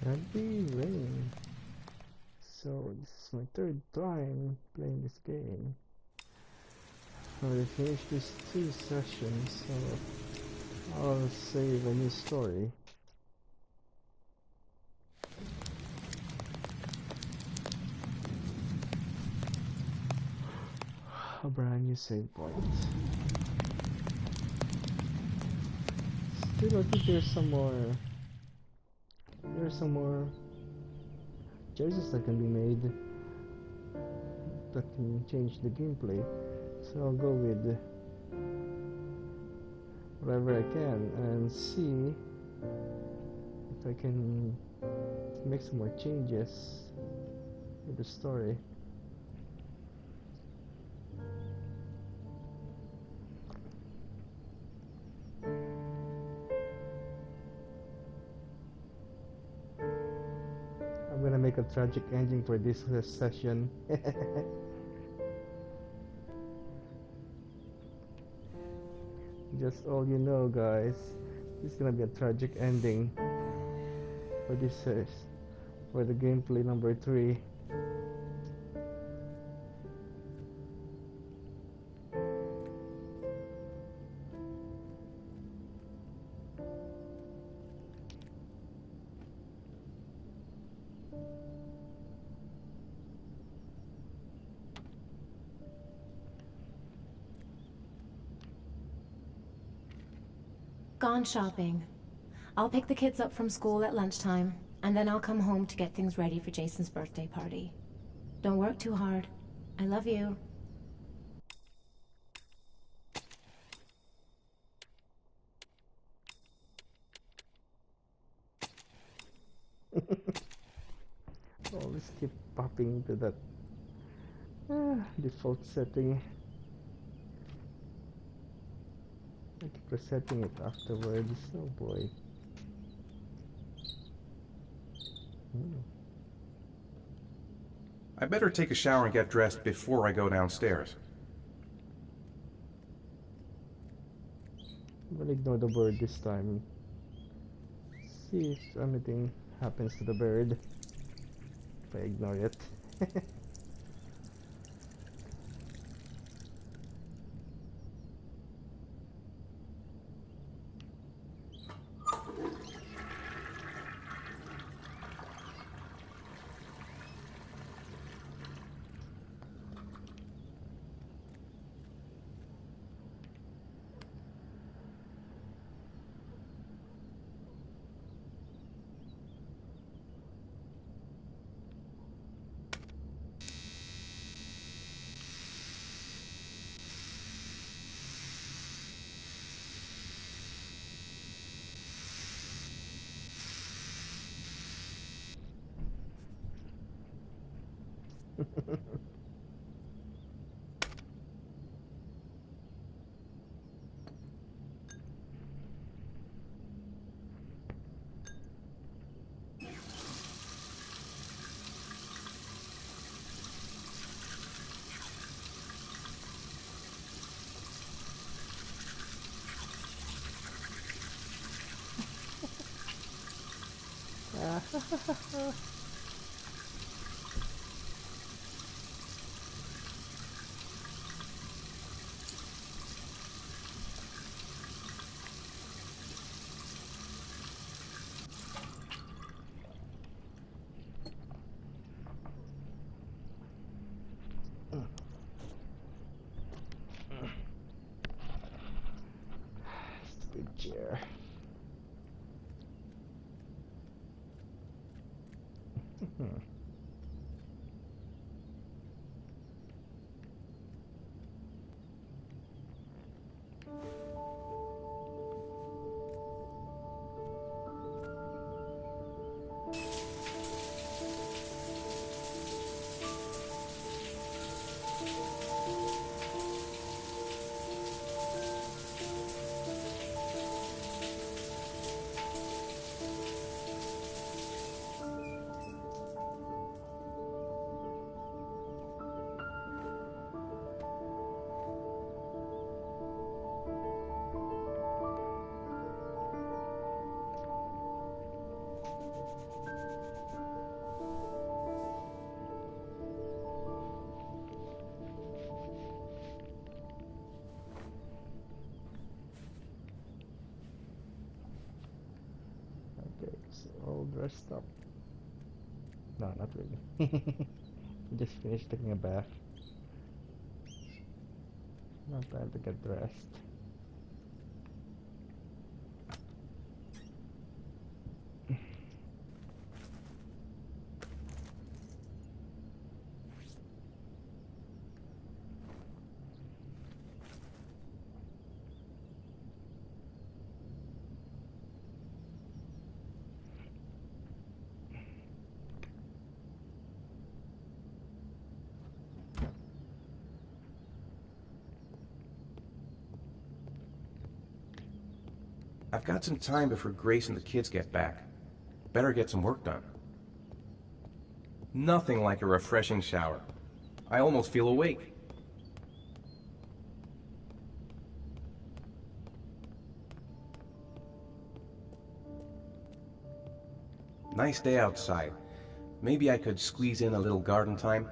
Heavy rain. So this is my third time playing this game. I already finished these 2 sessions, so I'll save a new story. A brand new save point. Still, I think there's some more. There's some more choices that can be made that can change the gameplay. So I'll go with whatever I can and see if I can make some more changes with the story. I'm gonna make a tragic ending for this session. Just all you know, guys, it's gonna be a tragic ending for this for the gameplay number 3. Gone shopping. I'll pick the kids up from school at lunchtime, and then I'll come home to get things ready for Jason's birthday party. Don't work too hard. I love you. Always keep popping into that default setting. I keep resetting it afterwards. Oh boy. I better take a shower and get dressed before I go downstairs. I'm gonna ignore the bird this time. See if anything happens to the bird if I ignore it. Stupid chair. dressed up. No, not really. Just finished taking a bath. Not time to get dressed. I've got some time before Grace and the kids get back. Better get some work done. Nothing like a refreshing shower. I almost feel awake. Nice day outside. Maybe I could squeeze in a little garden time.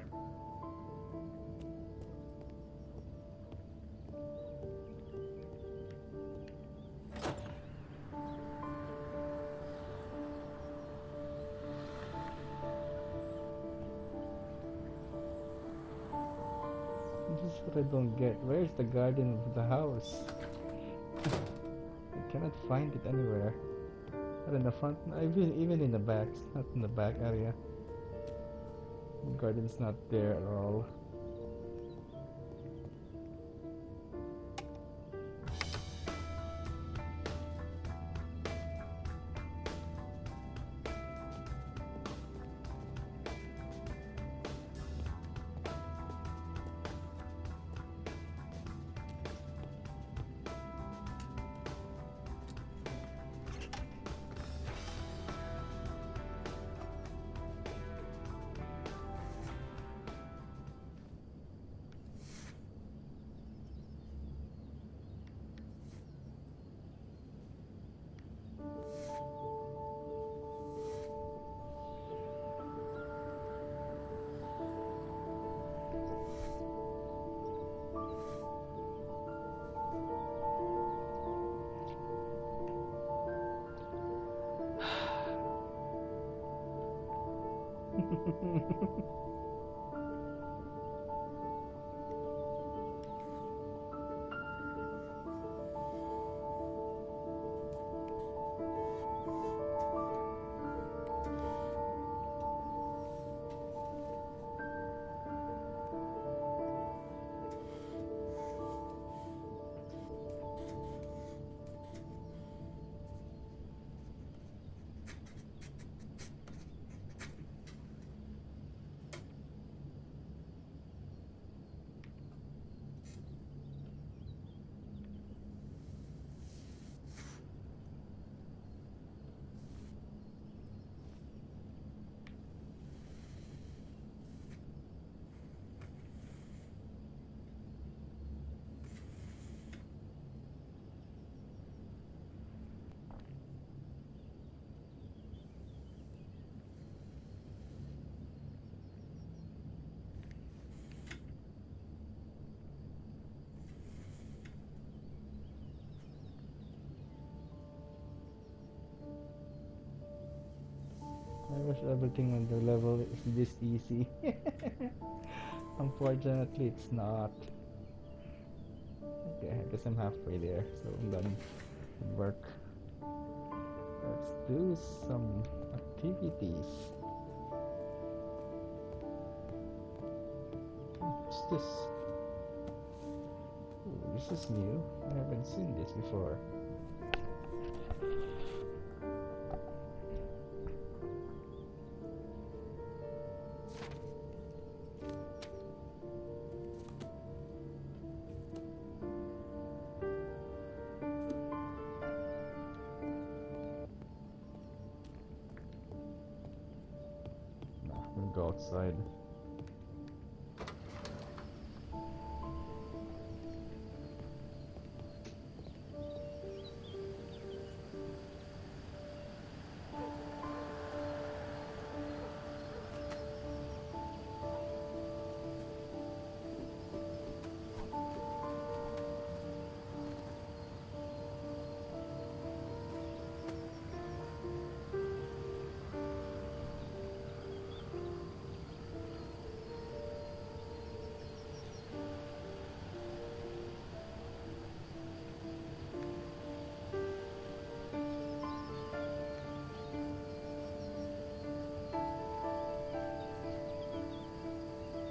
This is what I don't get. Where's the garden of the house? I cannot find it anywhere. Not in the front, even in the back. It's not in the back area. The garden's not there at all. I wish everything on the level is this easy. Unfortunately, it's not. Okay, I guess I'm halfway there, so I'm done with work. Let's do some activities. What's this? Ooh, this is new. I haven't seen this before. Go outside.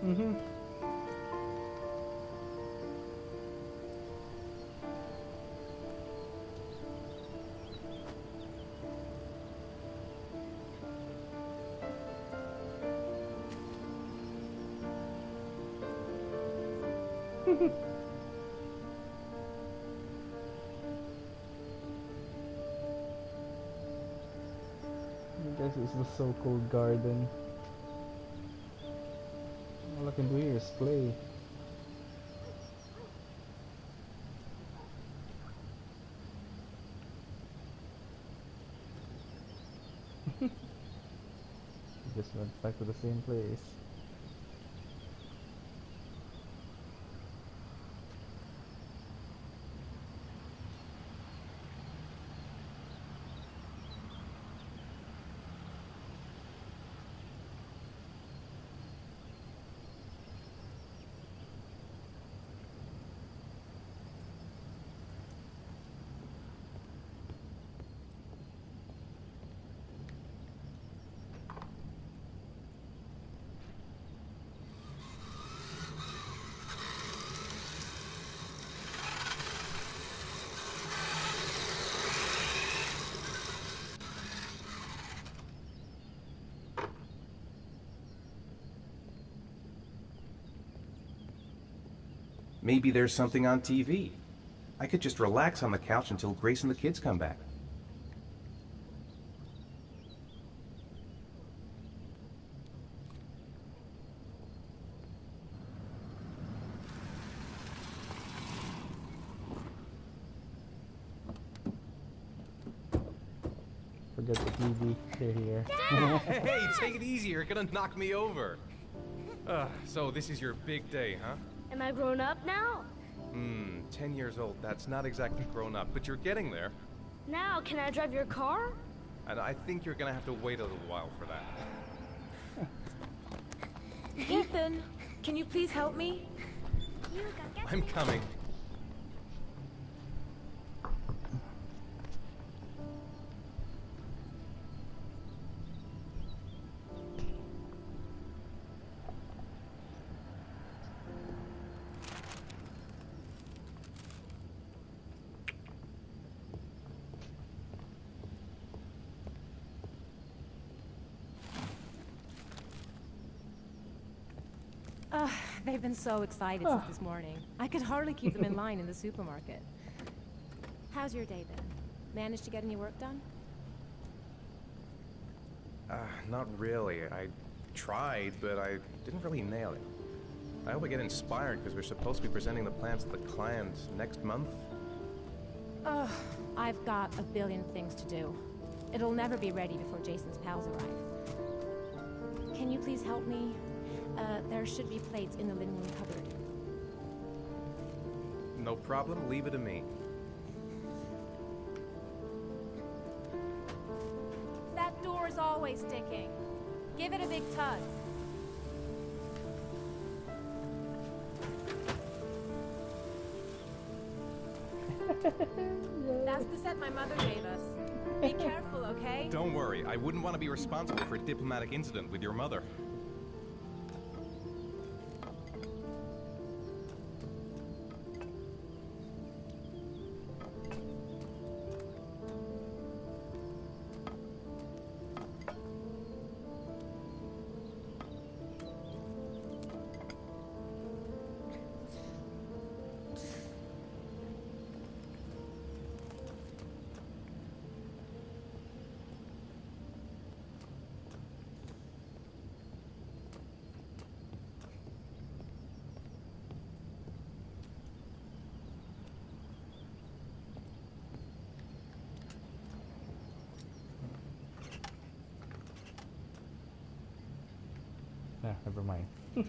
Mm-hmm. I guess it's the so-called garden. All I can do here is play. Just went back to the same place. Maybe there's something on TV. I could just relax on the couch until Grace and the kids come back. Forget the TV. They're here. Hey, take it easy. You're gonna knock me over. So this is your big day, huh? Am I grown up now? 10 years old. That's not exactly grown up, but you're getting there. Now, can I drive your car? And I think you're gonna have to wait a little while for that. Ethan, can you please help me? I'm coming. They've been so excited since this morning. I could hardly keep them in line in the supermarket. How's your day been? Managed to get any work done? Not really. I tried, but I didn't really nail it. I hope I get inspired because we're supposed to be presenting the plans to the client next month. Ugh, I've got a billion things to do. It'll never be ready before Jason's pals arrive. Can you please help me? There should be plates in the living room cupboard. No problem. Leave it to me. That door is always sticking. Give it a big tug. That's the set my mother gave us. Be careful, okay? Don't worry. I wouldn't want to be responsible for a diplomatic incident with your mother. Ah, never mind. Let's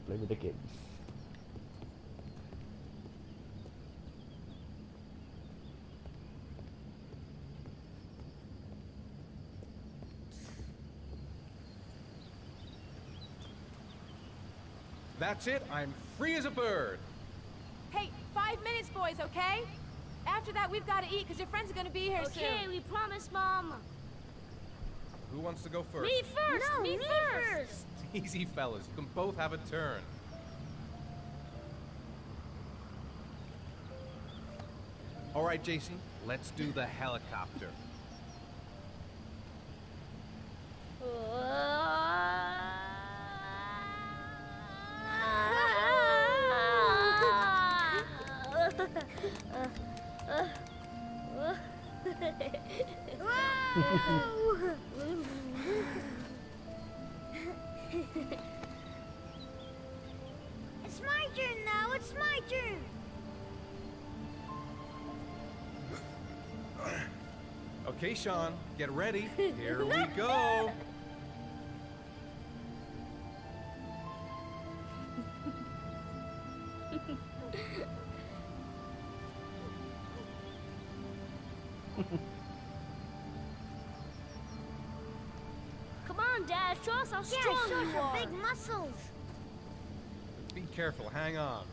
play with the kids. That's it. I'm free as a bird. Hey, 5 minutes, boys, okay? After that, we've got to eat, because your friends are going to be here soon. Okay, we promise, Mom. Who wants to go first? Me first! No, me me first! Easy, fellas. You can both have a turn. All right, Jason. Let's do the helicopter. It's my turn now. It's my turn. Okay, Sean, get ready. Here we go. Come on, Dad, show us how Yeah, strong show you us your are. big muscles. Be careful. Hang on.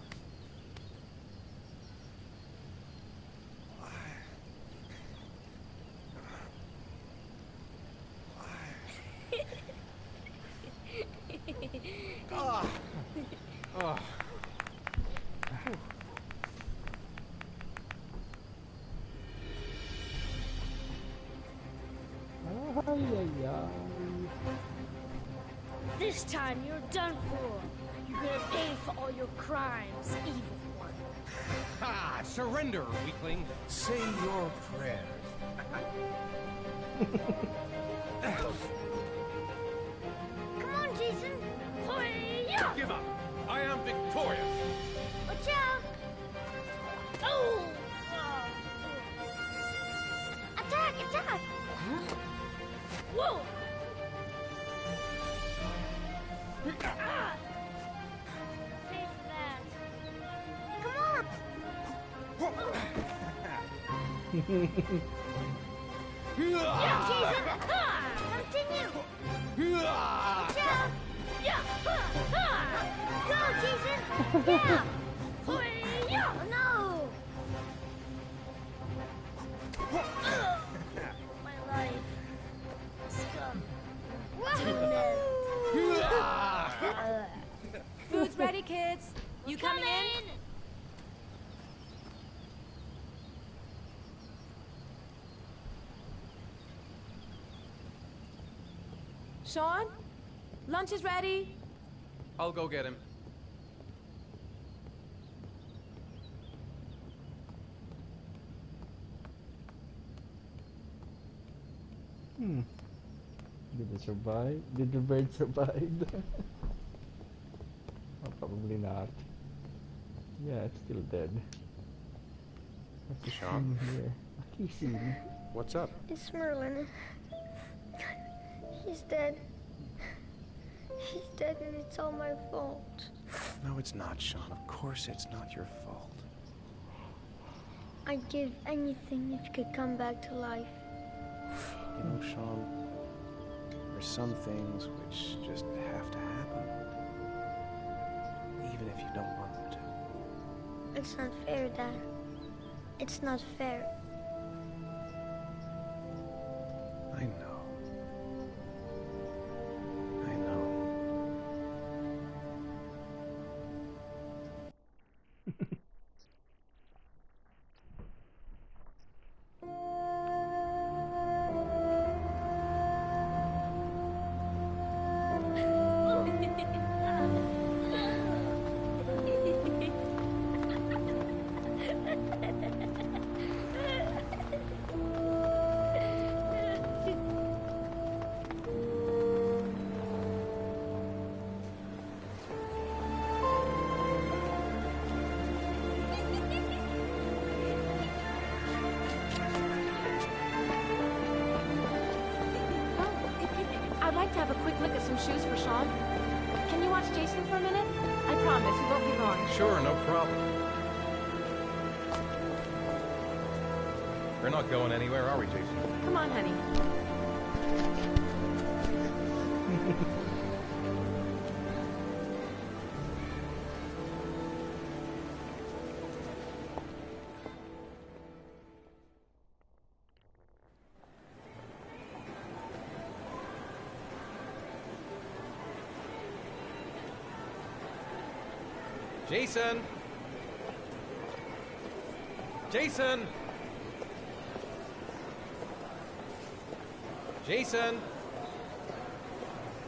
Ah. Oh. Ay, ay, ay. This time you're done for. You're gonna pay for all your crimes, evil one. Ha! Surrender, weakling. Say your prayers. Come on, Jason. Hoya! Give up. I am victorious. Watch out. Oh! Attack, attack. Whoa! Ah! Pay for that. Come on. Yeah, Jason. Ah! Continue. Watch out. Yeah! Ha! Ha! Go, Jason. Yeah. Hoya! Oh, no. My life. Scum. Whoa. Food's ready, kids. You coming in? Sean? Lunch is ready. I'll go get him. Did it survive? Did the bird survive? Oh, probably not. Yeah, it's still dead. What's the Sean? scene here? A key scene. What's up? It's Merlin. He's dead. He's dead and it's all my fault. No, it's not, Sean. Of course it's not your fault. I'd give anything if you could come back to life. You know, Sean, there's some things which just have to happen. Even if you don't want them to. It's not fair, Dad. It's not fair. I know. I know. I'd like to have a quick look at some shoes for Sean. Can you watch Jason for a minute? I promise, we won't be long. Sure, no problem. We're not going anywhere, are we, Jason? Come on, honey. Jason! Jason! Jason!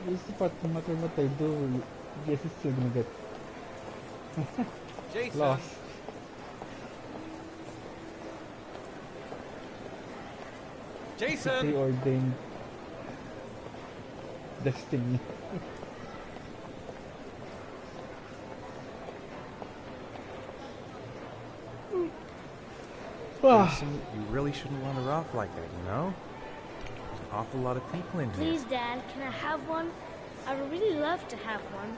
This is the part no matter what I do, Jess is still gonna get Jason! lost. Jason! Preordained destiny. Jason, you really shouldn't wander off like that, you know? There's an awful lot of people in here. Please, Dad, can I have one? I would really love to have one.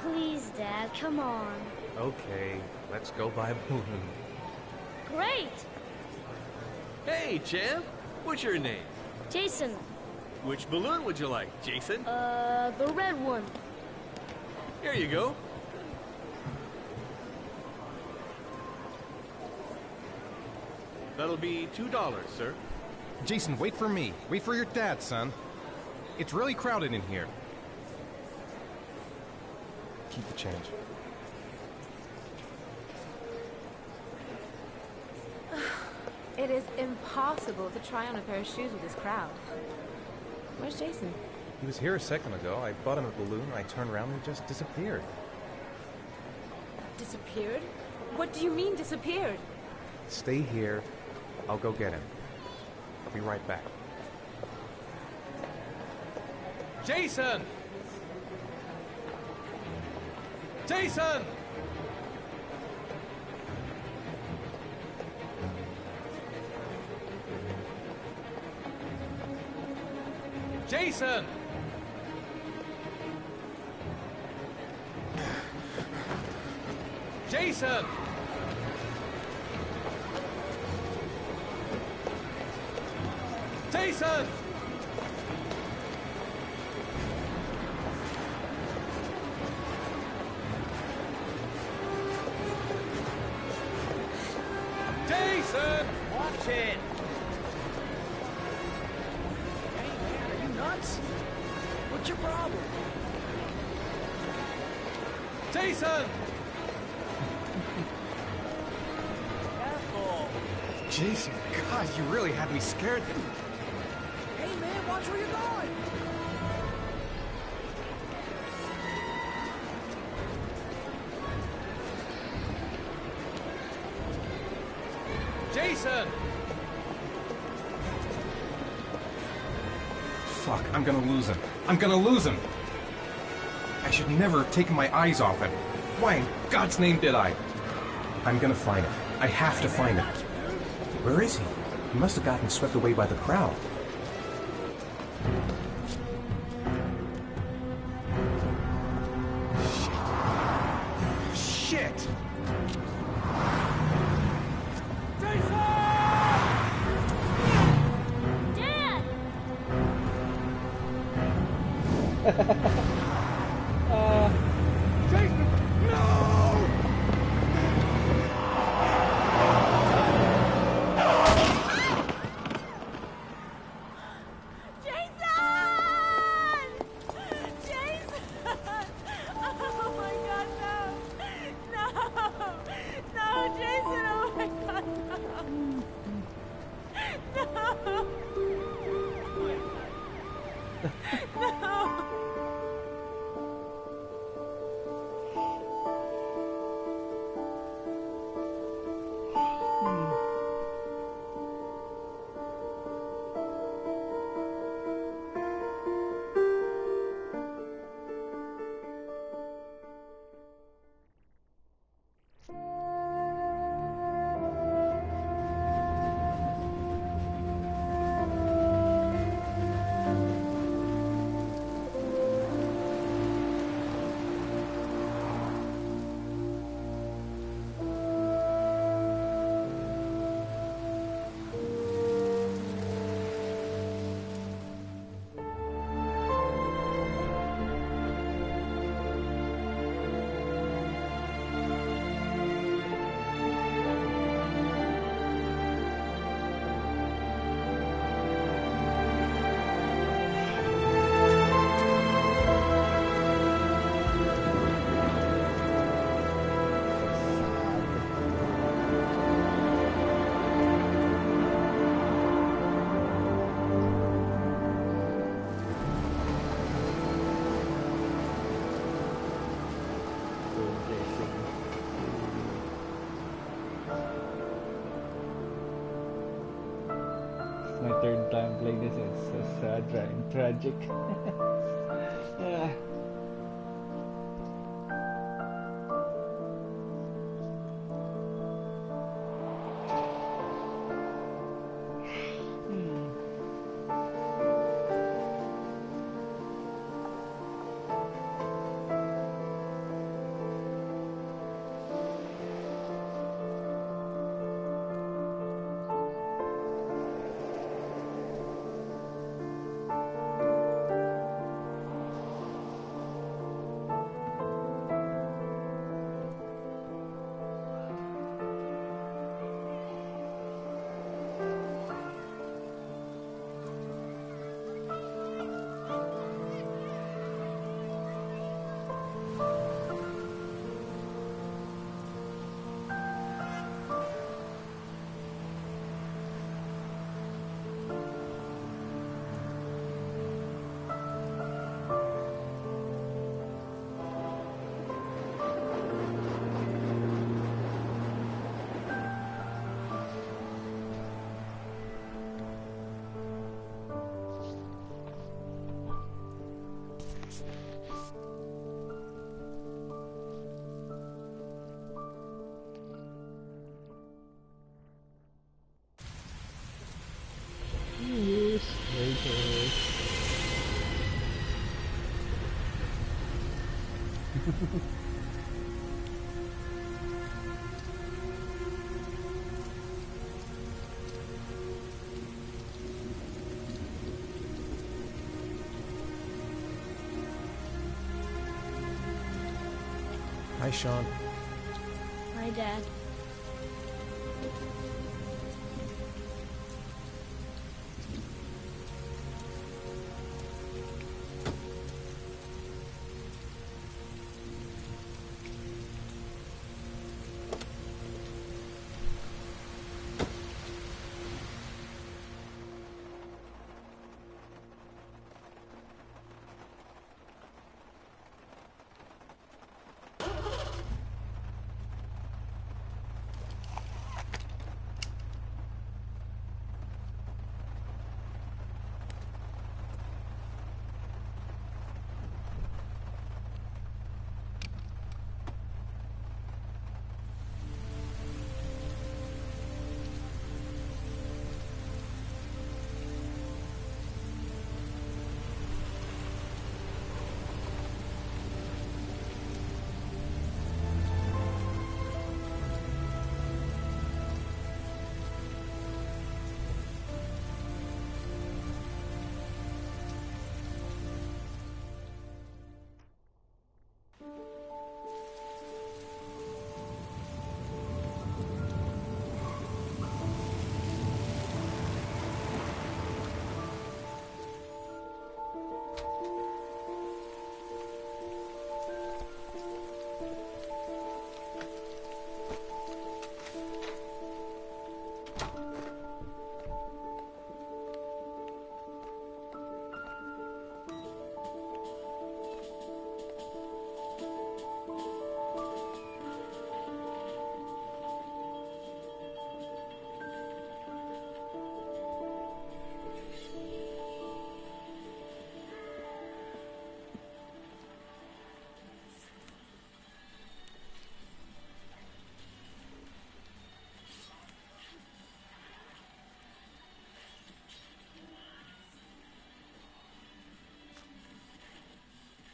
Please, Dad, come on. Okay, let's go buy a balloon. Great! Hey, champ. What's your name? Jason, Which balloon would you like, Jason? the red one. Here you go. That'll be $2, sir. Jason, wait for me. Wait for your dad, son. It's really crowded in here. Keep the change. It is impossible to try on a pair of shoes with this crowd. Where's Jason? He was here a second ago. I bought him a balloon, and I turned around and he just disappeared. Disappeared? What do you mean disappeared? Stay here. I'll go get him. I'll be right back. Jason! Jason! Jason! Jason! Jason! Jason! Watch it! Hey, man, are you nuts? What's your problem? Jason! Careful. Jason, God, you really had me scared. Hey, man, watch where you're going. Jason! Fuck, I'm gonna lose him. I'm gonna lose him! I should never have taken my eyes off him. Why in God's name did I? I'm gonna find him. I have to find him. Where is he? He must have gotten swept away by the crowd. Shit! Shit! Dad! Jason! No! Jason! Jason! Oh my God, no! No! No, Jason! Oh my God, no! No! No! time playing this. It's so sad and tragic. Yeah. Years later. Hi, Sean. My dad.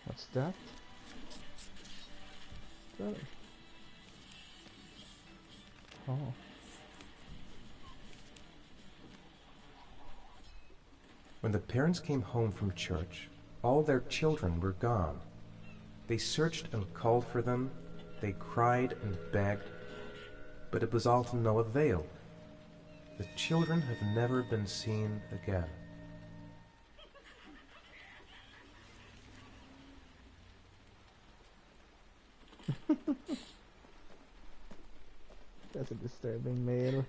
What's that? Oh. Oh. When the parents came home from church, all their children were gone. They searched and called for them, they cried and begged, but it was all to no avail. The children have never been seen again. That's a disturbing mail.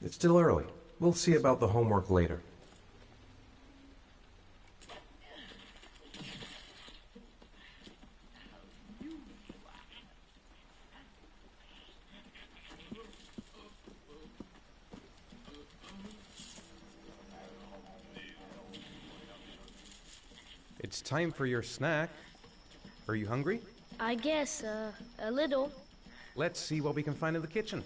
It's still early. We'll see about the homework later. It's time for your snack. Are you hungry? I guess, a little. Let's see what we can find in the kitchen.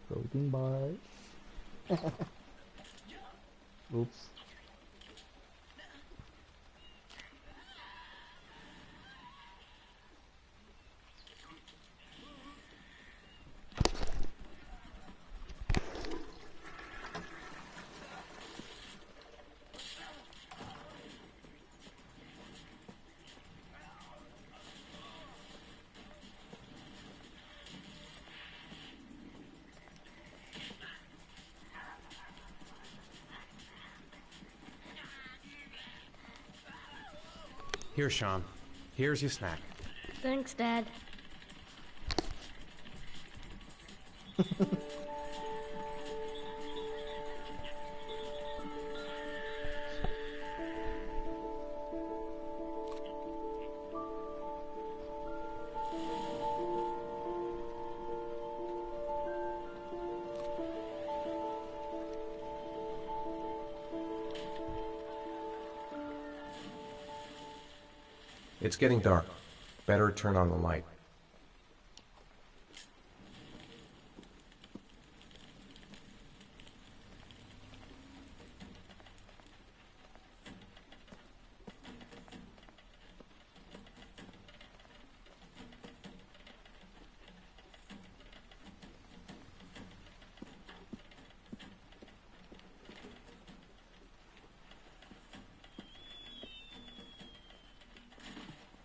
Protein bars. Oops. Here, Sean. Here's your snack. Thanks, Dad. It's getting dark. Better turn on the light.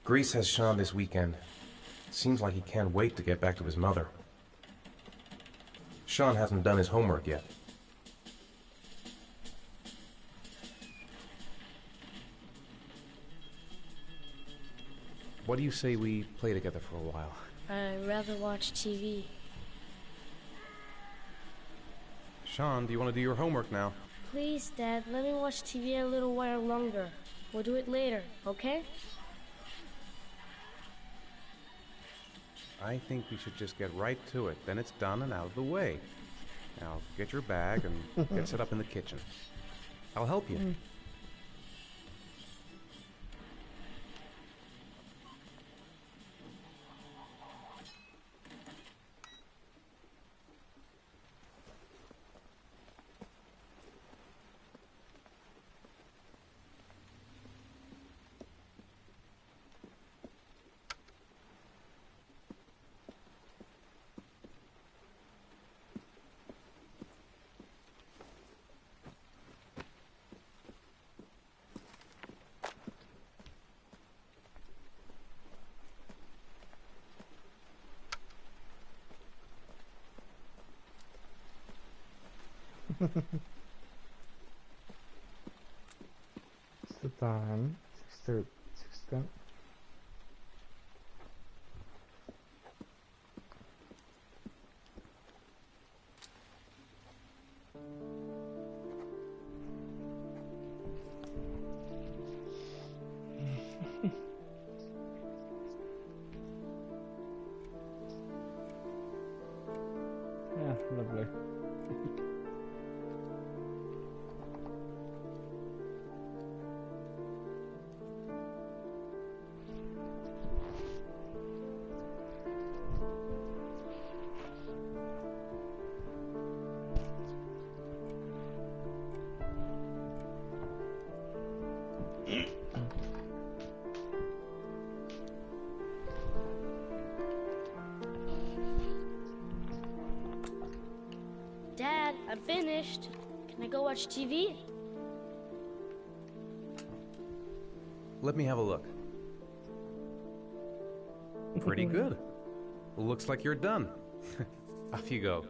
Grease has Sean this weekend. Seems like he can't wait to get back to his mother. Sean hasn't done his homework yet. What do you say we play together for a while? I'd rather watch TV. Sean, do you want to do your homework now? Please, Dad, let me watch TV a little while longer. We'll do it later, okay? I think we should just get right to it. Then it's done and out of the way. Now, get your bag and get set up in the kitchen. I'll help you. What's the time? 6:30. 6:10. Yeah, lovely. Dad, I'm finished. Can I go watch TV? Let me have a look. Pretty good. Looks like you're done. Off you go.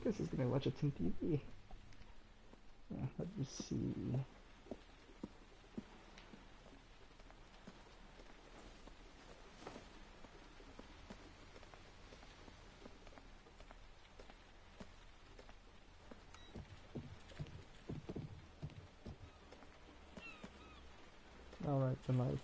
Because he's gonna watch it on TV. Let me see. Alright, the lights.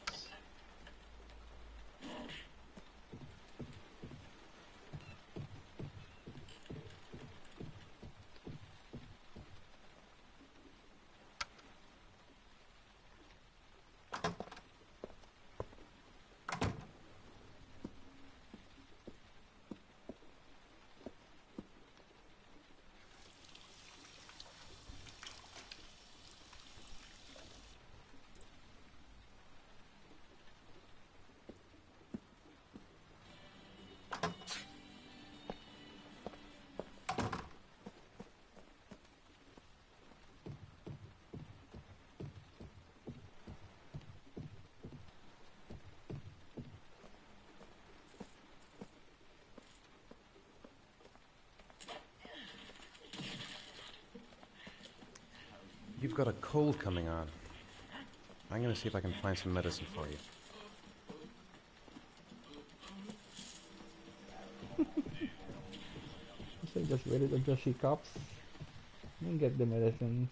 You've got a cold coming on. I'm gonna see if I can find some medicine for you. So just wait until she coughs and get the medicines.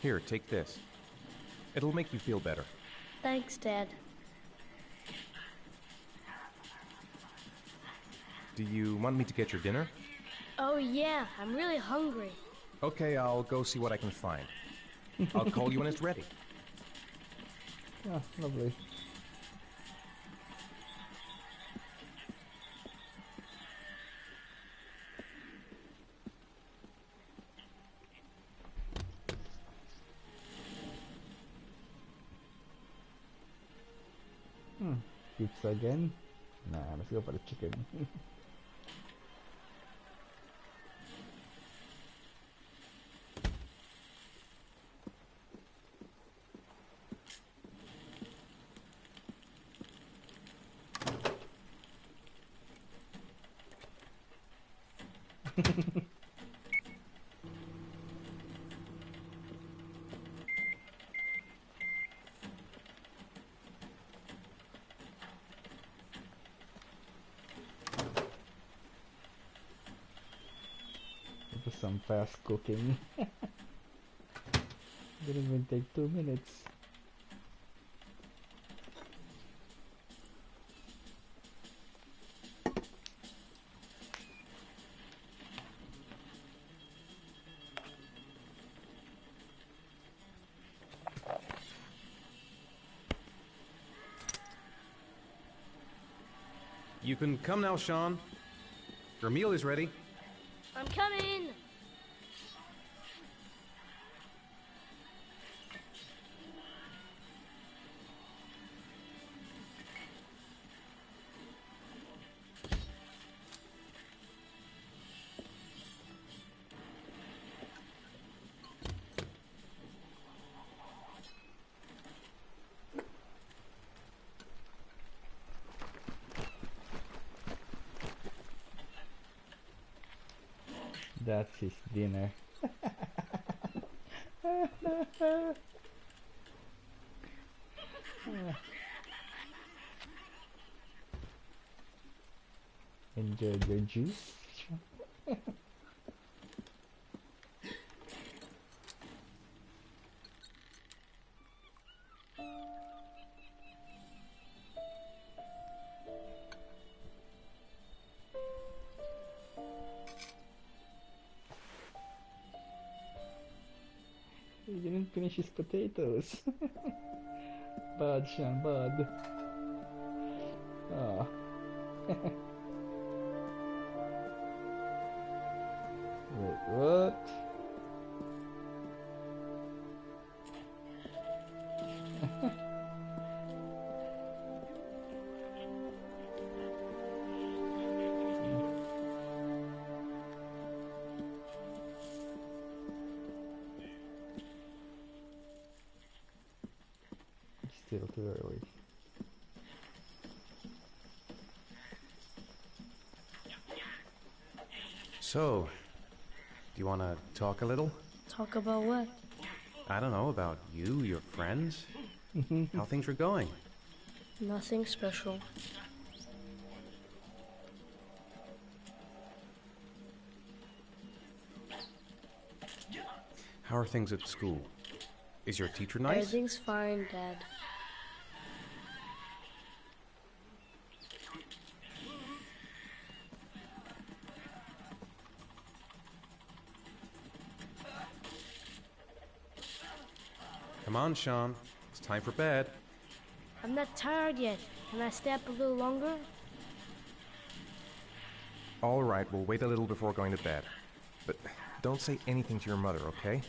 Here, take this. It'll make you feel better. Thanks, Dad. Do you want me to get your dinner? Oh yeah, I'm really hungry. Okay, I'll go see what I can find. I'll call you when it's ready. Ah, lovely. Pizza again? Nah, let's go for the chicken. Some fast cooking. Didn't even take 2 minutes. You can come now, Sean. Your meal is ready. I'm coming! That's his dinner. Enjoy your juice. finish his potatoes. Bad, Sean, bad. Ah. Wait, what? Still too early. So, do you want to talk a little? Talk about what? I don't know, about you, your friends, how things are going. Nothing special. How are things at school? Is your teacher nice? Everything's fine, Dad. Come on, Sean. It's time for bed. I'm not tired yet. Can I stay up a little longer? All right, we'll wait a little before going to bed. But don't say anything to your mother, okay?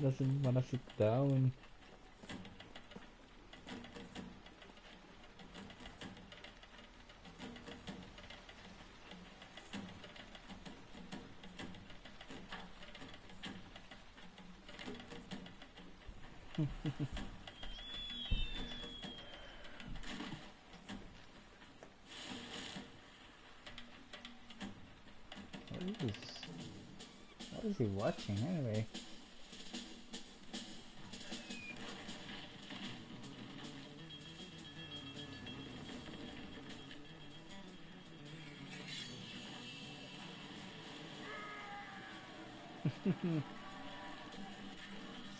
Doesn't wanna sit down. What is he watching anyway?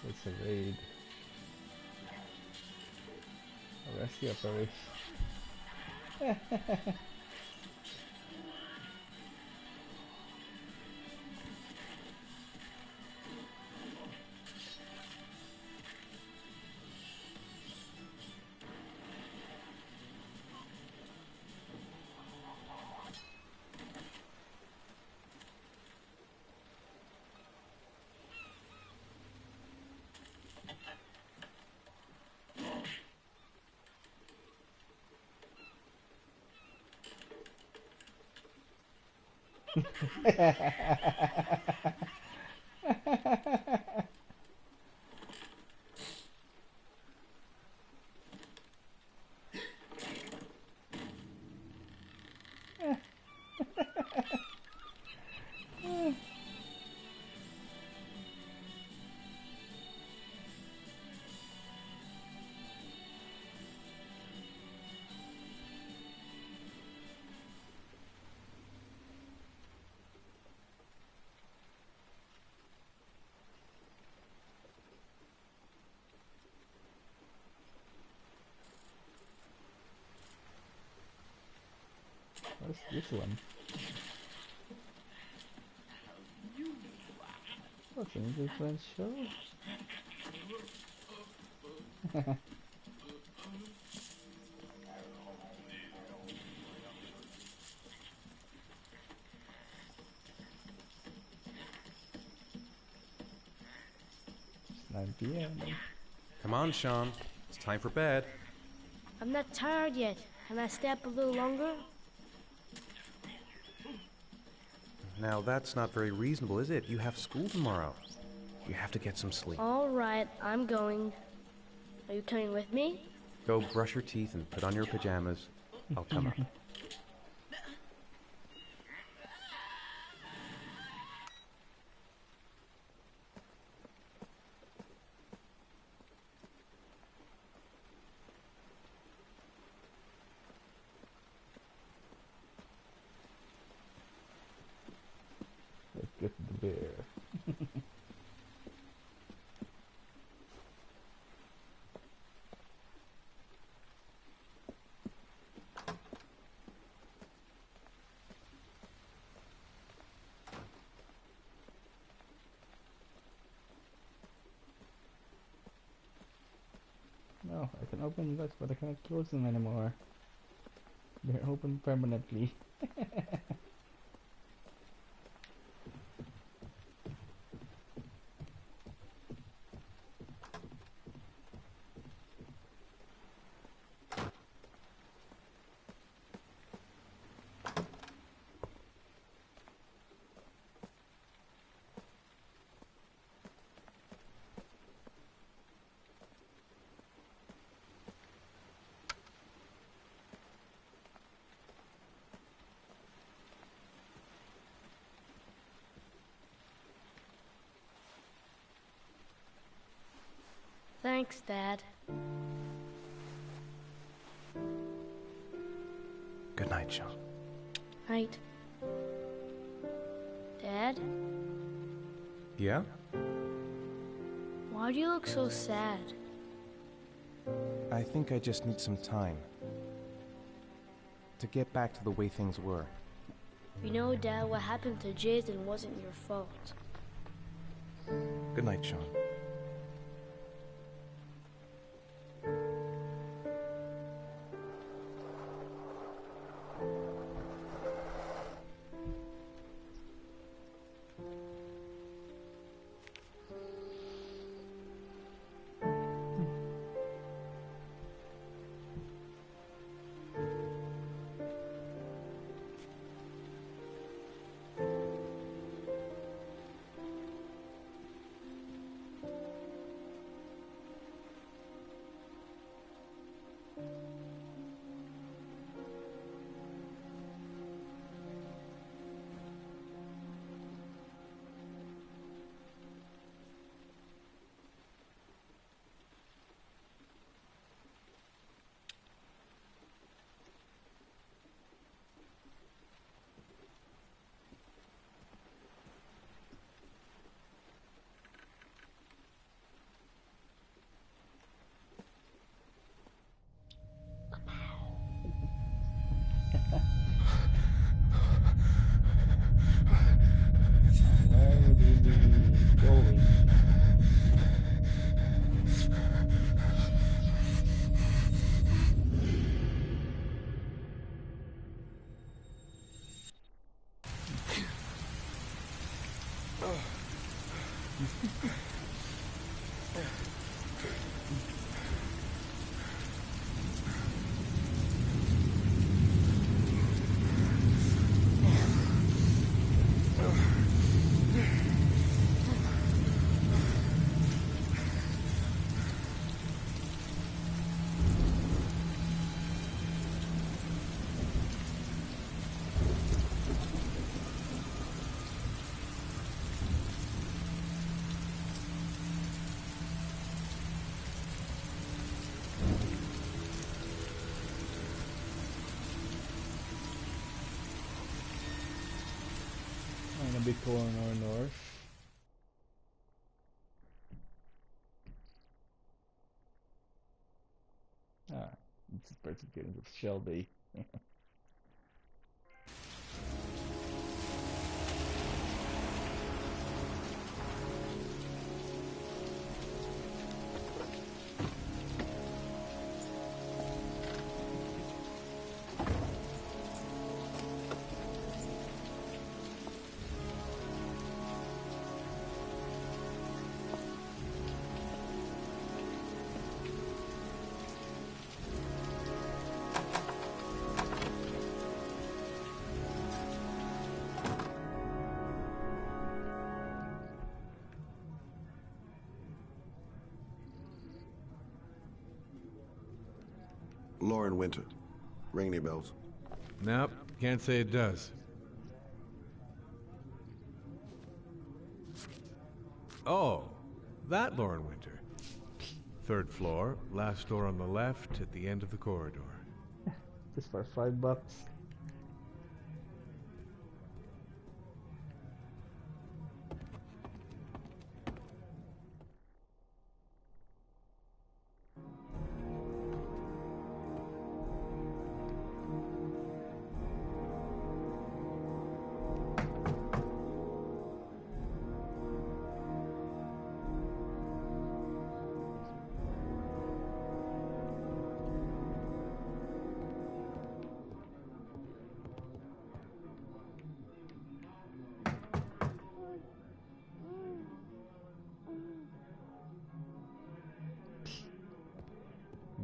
So it's a raid. A rescue operation. What's this one? What's an different show? It's 9 PM. Come on, Sean. It's time for bed. I'm not tired yet. Can I stay up a little longer? Now, that's not very reasonable, is it? You have school tomorrow. You have to get some sleep. All right, I'm going. Are you coming with me? Go brush your teeth and put on your pajamas. I'll come up. Let's get to the bear. No, I can open this, but I can't close them anymore. They're open permanently. Thanks, Dad. Good night, Sean. Night. Dad, Yeah? why do you look so sad? I think I just need some time. To get back to the way things were. You know, Dad, what happened to Jason wasn't your fault. Good night, Sean. Where would we be going? I'm gonna be going on north. Ah, this person getting with Shelby. Lauren Winter. Ring any bells? Nope, can't say it does. Oh, that Lauren Winter. 3rd floor, last door on the left at the end of the corridor. Just for $5.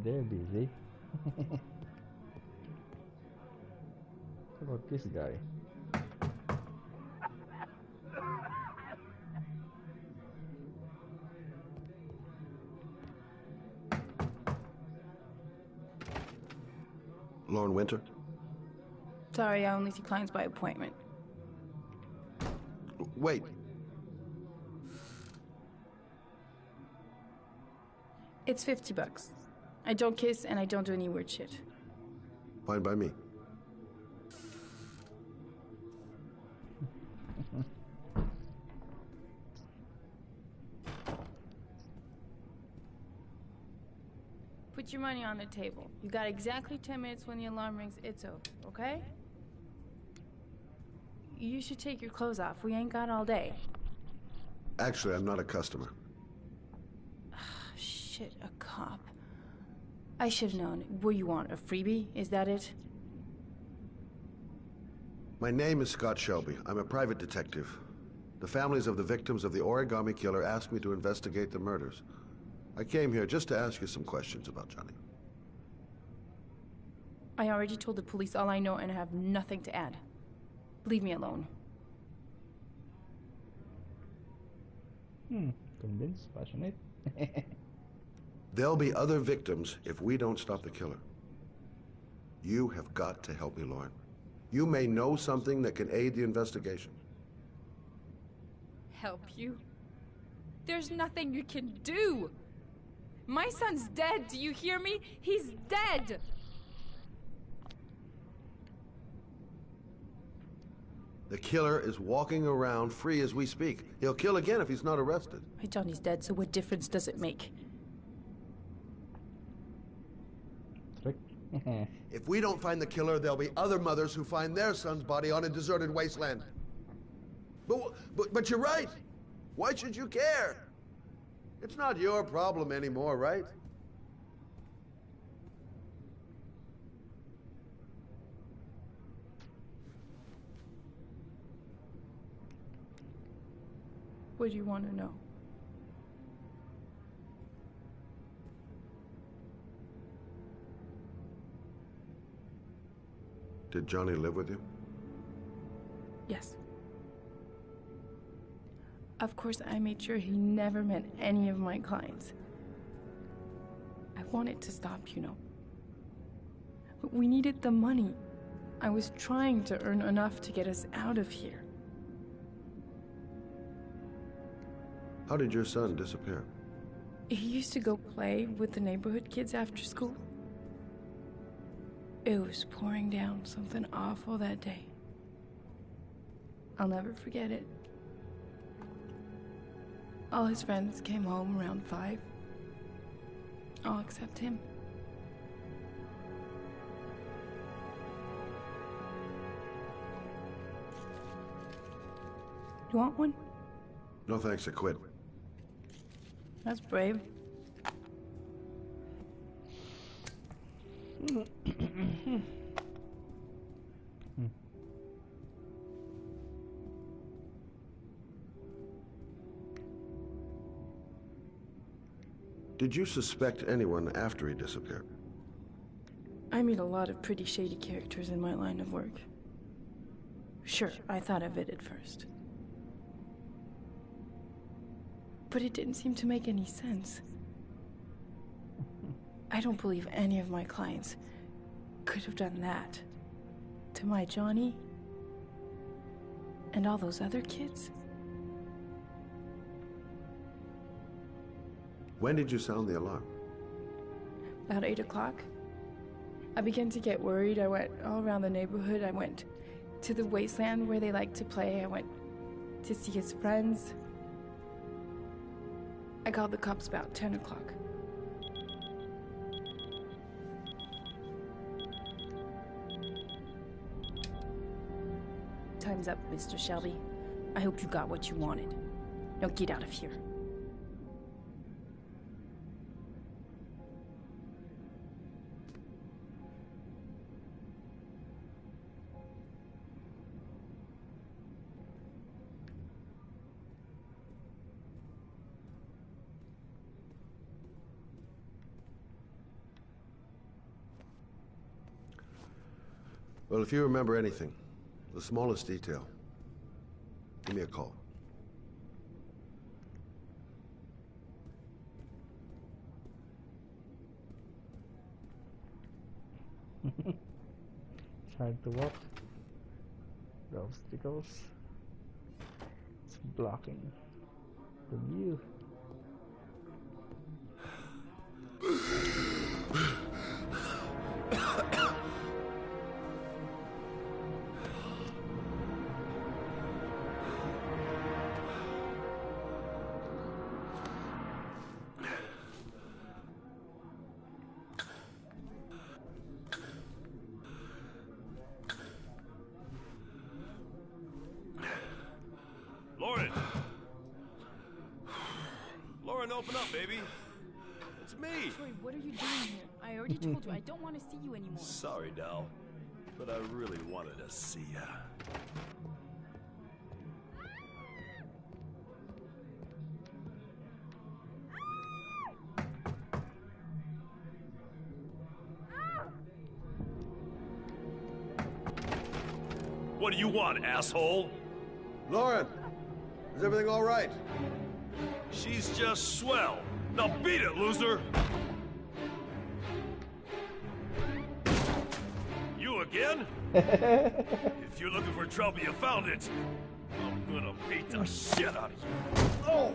They're busy. What about this guy? Lauren Winter? Sorry, I only see clients by appointment. Wait. It's $50. I don't kiss and I don't do any weird shit. Fine by me. Put your money on the table. You got exactly 10 minutes. When the alarm rings, it's over, okay? You should take your clothes off. We ain't got all day. Actually, I'm not a customer. Shit, a cop. I should have known. What do you want, a freebie? Is that it? My name is Scott Shelby. I'm a private detective. The families of the victims of the origami killer asked me to investigate the murders. I came here just to ask you some questions about Johnny. I already told the police all I know and I have nothing to add. Leave me alone. Convinced, passionate. There'll be other victims if we don't stop the killer. You have got to help me, Lauren. You may know something that can aid the investigation. Help you? There's nothing you can do! My son's dead, do you hear me? He's dead! The killer is walking around free as we speak. He'll kill again if he's not arrested. My Johnny's dead, so what difference does it make? If we don't find the killer, there'll be other mothers who find their son's body on a deserted wasteland. But you're right. Why should you care? It's not your problem anymore, right? What do you want to know? Did Johnny live with you? Yes. Of course, I made sure he never met any of my clients. I wanted to stop, you know. But we needed the money. I was trying to earn enough to get us out of here. How did your son disappear? He used to go play with the neighborhood kids after school. It was pouring down something awful that day. I'll never forget it. All his friends came home around 5. All except him. You want one? No thanks, I quit. That's brave. Did you suspect anyone after he disappeared? I meet a lot of pretty shady characters in my line of work. Sure, I thought of it at first. But it didn't seem to make any sense. I don't believe any of my clients could have done that to my Johnny and all those other kids. When did you sound the alarm? About 8 o'clock. I began to get worried. I went all around the neighborhood. I went to the wasteland where they like to play. I went to see his friends. I called the cops about 10 o'clock. Time's up, Mr. Shelby. I hope you got what you wanted. Now get out of here. Well, if you remember anything, the smallest detail, give me a call. Trying to what? The obstacles. It's blocking the view. Lauren, open up, baby. It's me. Troy, what are you doing here? I already told you I don't want to see you anymore. Sorry, Dal, but I really wanted to see ya. What do you want, asshole? Lauren, is everything all right? She's just swell. Now beat it, loser! You again? If you're looking for trouble, you found it. I'm gonna beat the shit out of you. Oh!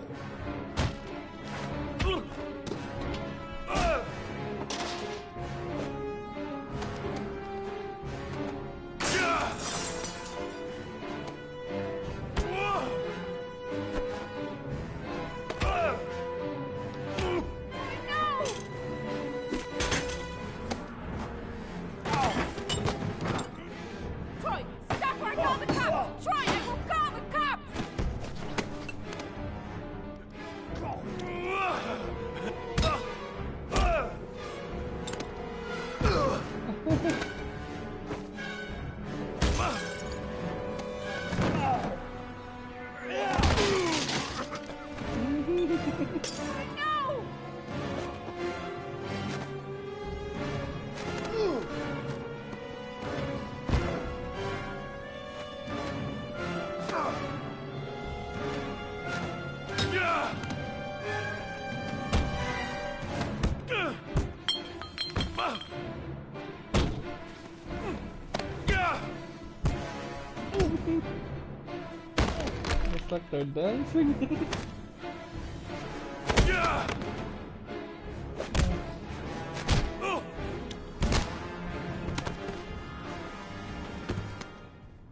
Looks like they're dancing.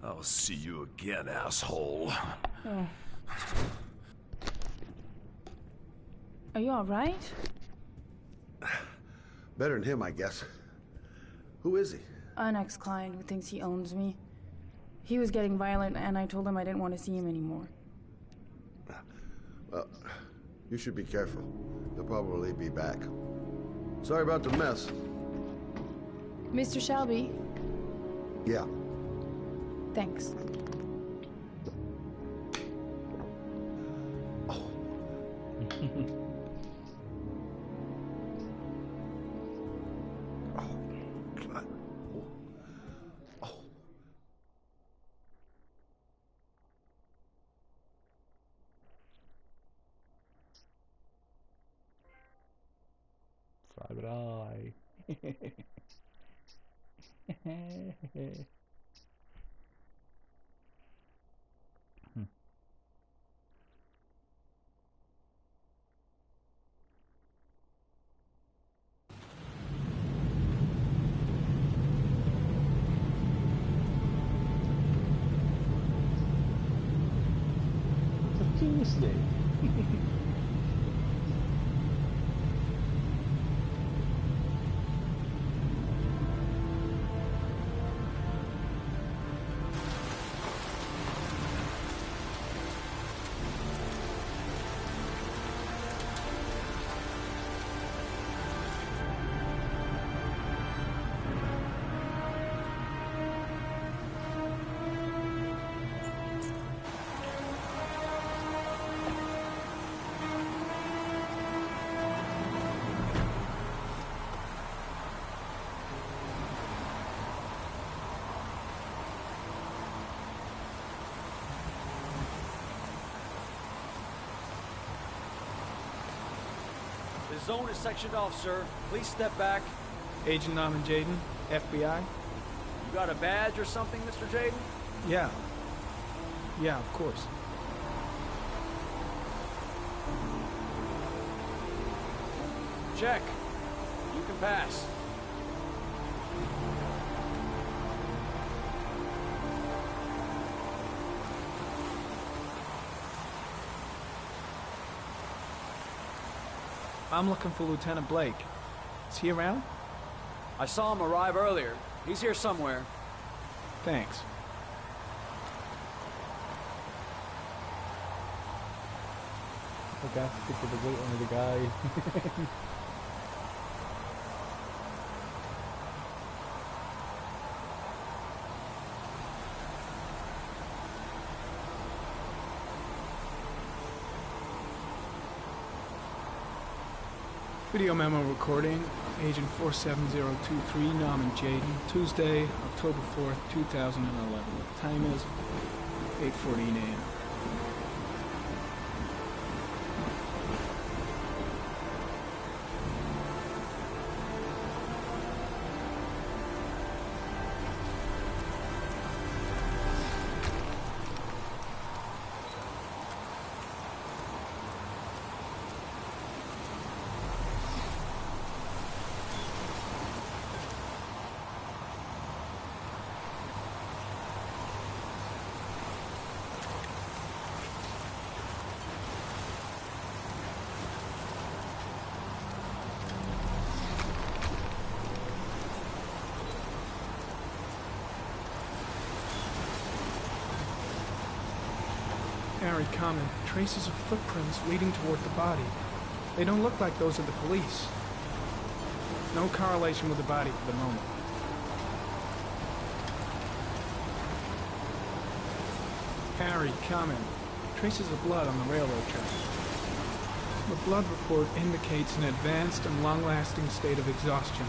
I'll see you again, asshole. Are you all right? Better than him, I guess. Who is he? An ex-client who thinks he owns me. He was getting violent, and I told him I didn't want to see him anymore. Well, you should be careful. They'll probably be back. Sorry about the mess. Mr. Shelby? Yeah. Thanks. Oh. God. Oh. Private Eye. It's a Tuesday. The zone is sectioned off, sir. Please step back. Agent Norman Jaden, FBI. You got a badge or something, Mr. Jaden? Yeah. Yeah, of course. Check. You can pass. I'm looking for Lieutenant Blake. Is he around? I saw him arrive earlier. He's here somewhere. Thanks. I got to stick with the weight on the guy. Video memo recording, Agent 47023, Norman Jaden, Tuesday, October 4th, 2011. Time is 8:14 a.m. Harry comment, traces of footprints leading toward the body. They don't look like those of the police. No correlation with the body for the moment. Harry comment, traces of blood on the railroad track. The blood report indicates an advanced and long-lasting state of exhaustion.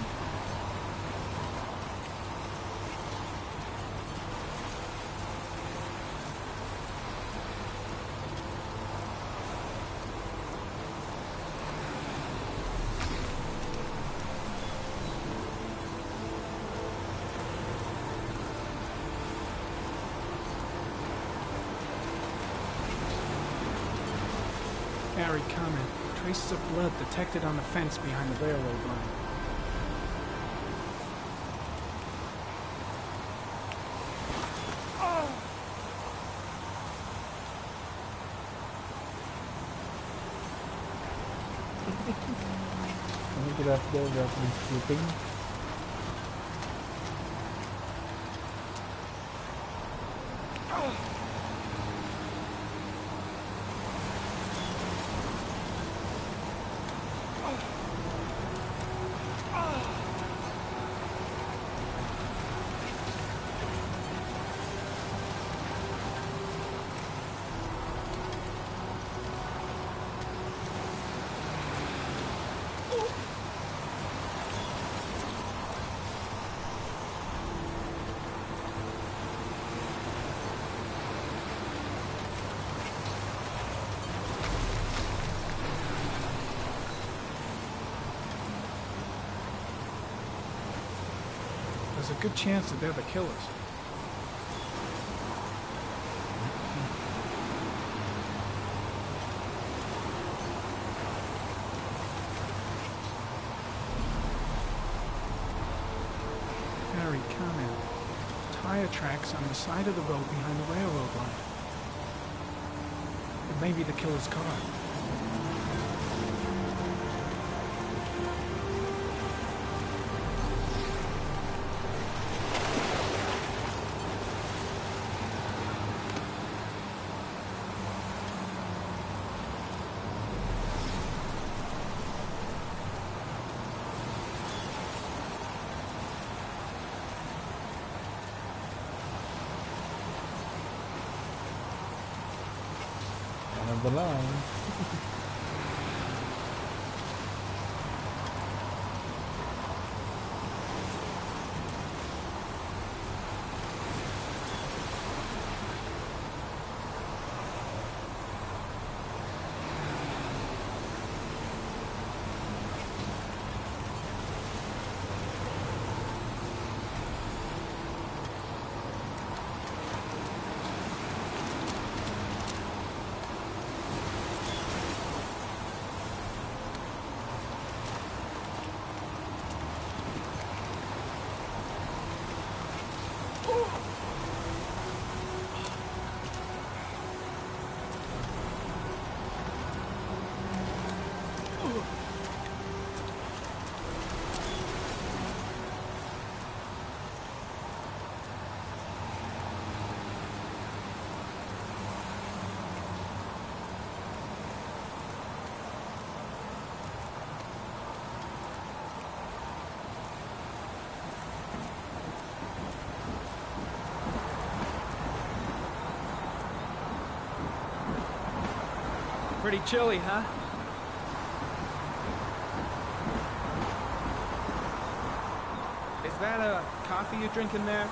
Harry comment, traces of blood detected on the fence behind the railroad line. Ini kita sudah shooting. there's a good chance that they're the killers. Harry, comment. Tire tracks on the side of the road behind the railroad line. It may be the killer's car. Of the line. Pretty chilly, huh? Is that a coffee you're drinking there?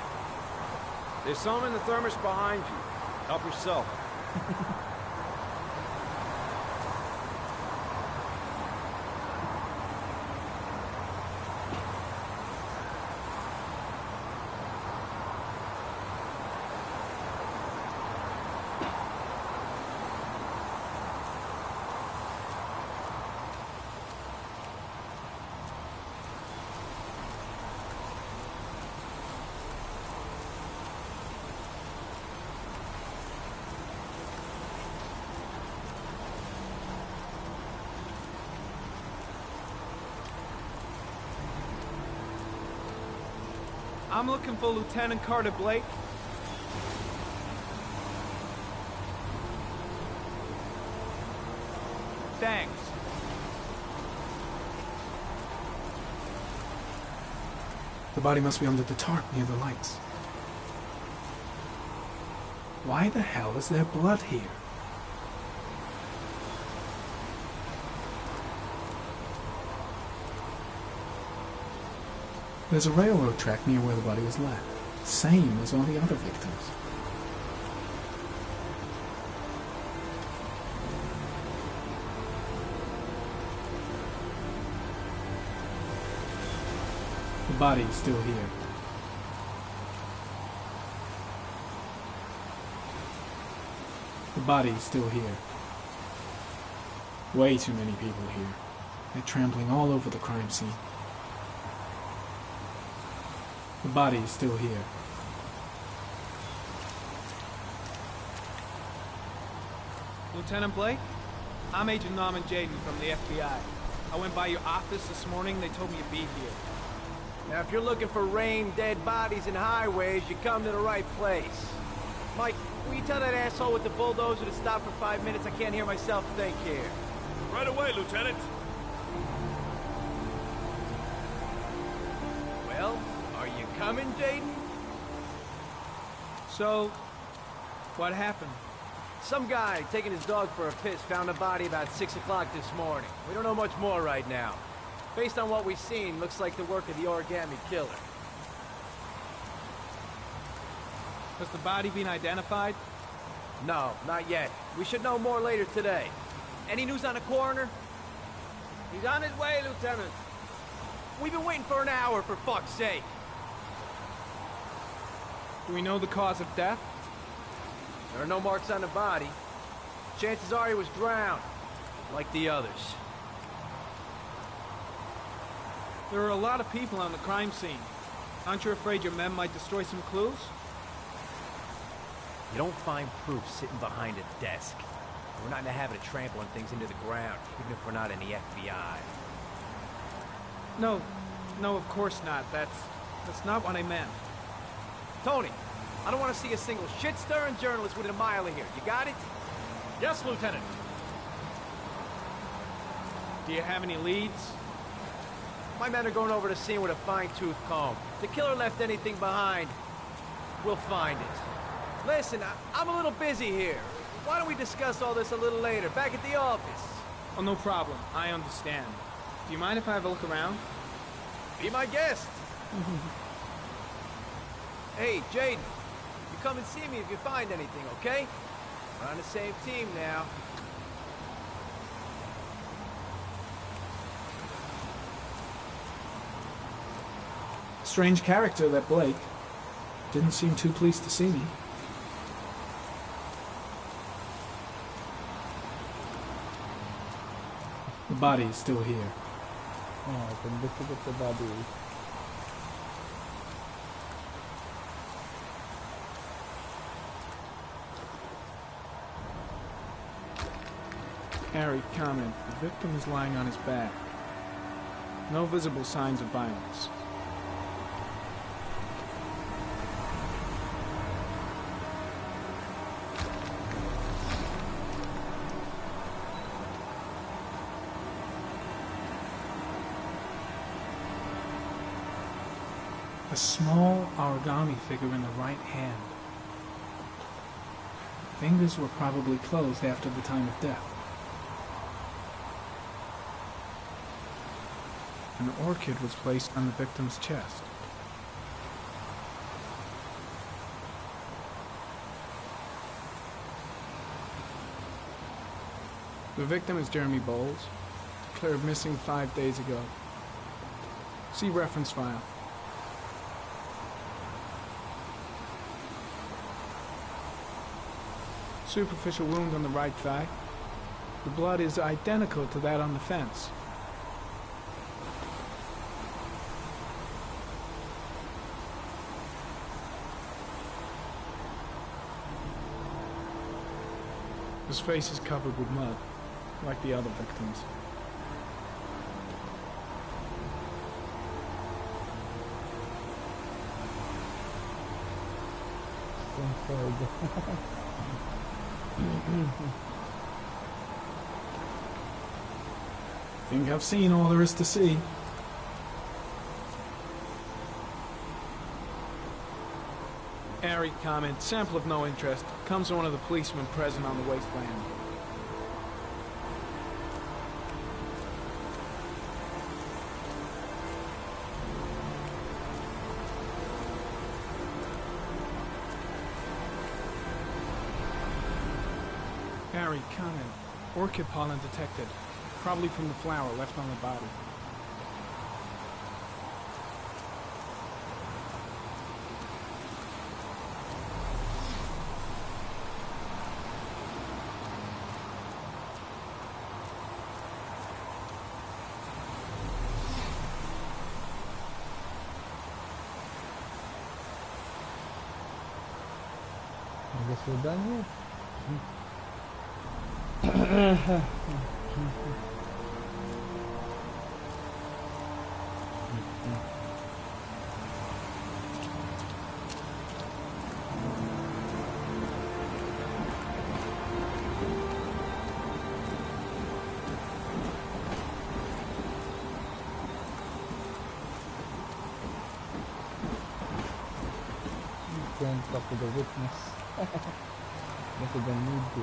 There's some in the thermos behind you. Help yourself. I'm looking for Lieutenant Carter Blake. Thanks. The body must be under the tarp near the lights. Why the hell is there blood here? There's a railroad track near where the body was left. Same as all the other victims. The body is still here. The body is still here. Way too many people here. They're trampling all over the crime scene. The body is still here. Lieutenant Blake? I'm Agent Norman Jaden from the FBI. I went by your office this morning. They told me you'd be here. Now, if you're looking for rain, dead bodies, and highways, you come to the right place. Mike, will you tell that asshole with the bulldozer to stop for 5 minutes? I can't hear myself think here. Right away, Lieutenant. Well, are you coming, Jaden? So, what happened? Some guy taking his dog for a piss found a body about 6 o'clock this morning. We don't know much more right now. Based on what we've seen, looks like the work of the origami killer. Has the body been identified? No, not yet. We should know more later today. Any news on the coroner? He's on his way, Lieutenant. We've been waiting for an hour, for fuck's sake. Do we know the cause of death? There are no marks on the body. Chances are he was drowned, like the others. There are a lot of people on the crime scene. Aren't you afraid your men might destroy some clues? You don't find proof sitting behind a desk. We're not in the habit of trampling things into the ground, even if we're not in the FBI. No, of course not. That's not what I meant. Tony, I don't want to see a single shit-stirring journalist within a mile of here. You got it? Yes, Lieutenant. Do you have any leads? My men are going over the scene with a fine-tooth comb. If the killer left anything behind, we'll find it. Listen, I'm a little busy here. Why don't we discuss all this a little later, back at the office? Oh, no problem. I understand. Do you mind if I have a look around? Be my guest. Hey, Jaden, you come and see me if you find anything, okay? We're on the same team now. Strange character, that Blake. Didn't seem too pleased to see me. The body is still here. Oh, I can investigate the body. Harry, comment. The victim is lying on his back. No visible signs of violence. A small origami figure in the right hand. Fingers were probably closed after the time of death. An orchid was placed on the victim's chest. The victim is Jeremy Bowles, declared missing 5 days ago. See reference file. Superficial wound on the right thigh. The blood is identical to that on the fence. His face is covered with mud, like the other victims. Think I've seen all there is to see. Airy comment, sample of no interest, comes from one of the policemen present on the wasteland. Airy comment, orchid pollen detected, probably from the flower left on the body. I guess we're done here. Can't talk to the witness. Guess we don't need to.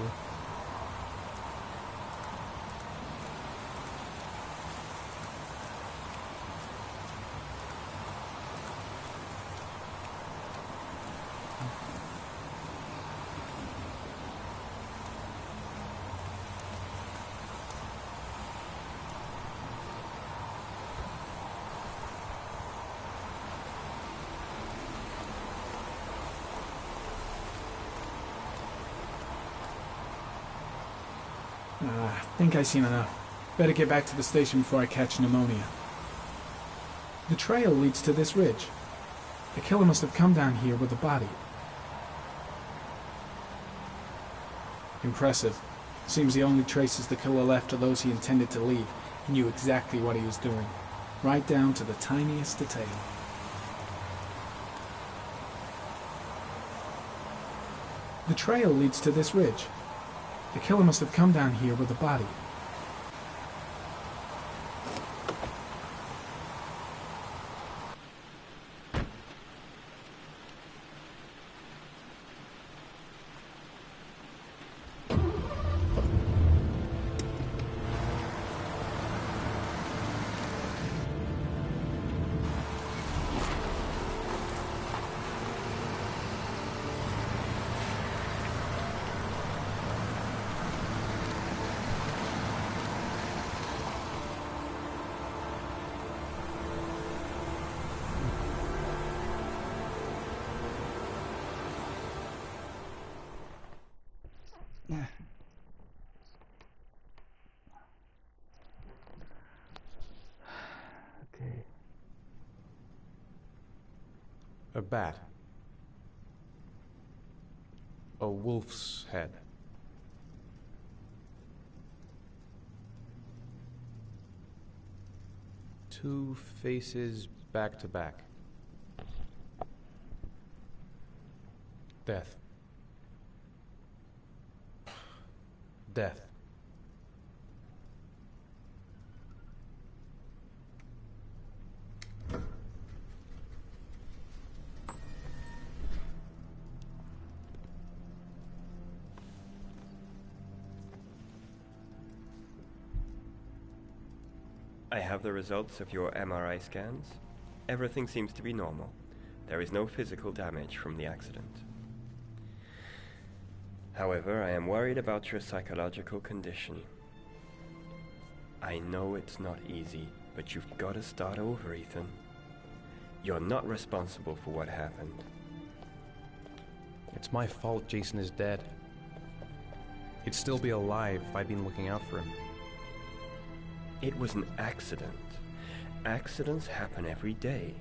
Think I seen enough. Better get back to the station before I catch pneumonia. The trail leads to this ridge. The killer must have come down here with a body. Impressive. Seems the only traces the killer left are those he intended to leave. He knew exactly what he was doing, right down to the tiniest detail. The trail leads to this ridge. The killer must have come down here with a body. Okay. A bat. A wolf's head. Two faces back to back. Death. Death. I have the results of your MRI scans. Everything seems to be normal. There is no physical damage from the accident. However, I am worried about your psychological condition. I know it's not easy, but you've got to start over, Ethan. You're not responsible for what happened. It's my fault Jason is dead. He'd still be alive if I'd been looking out for him. It was an accident. Accidents happen every day.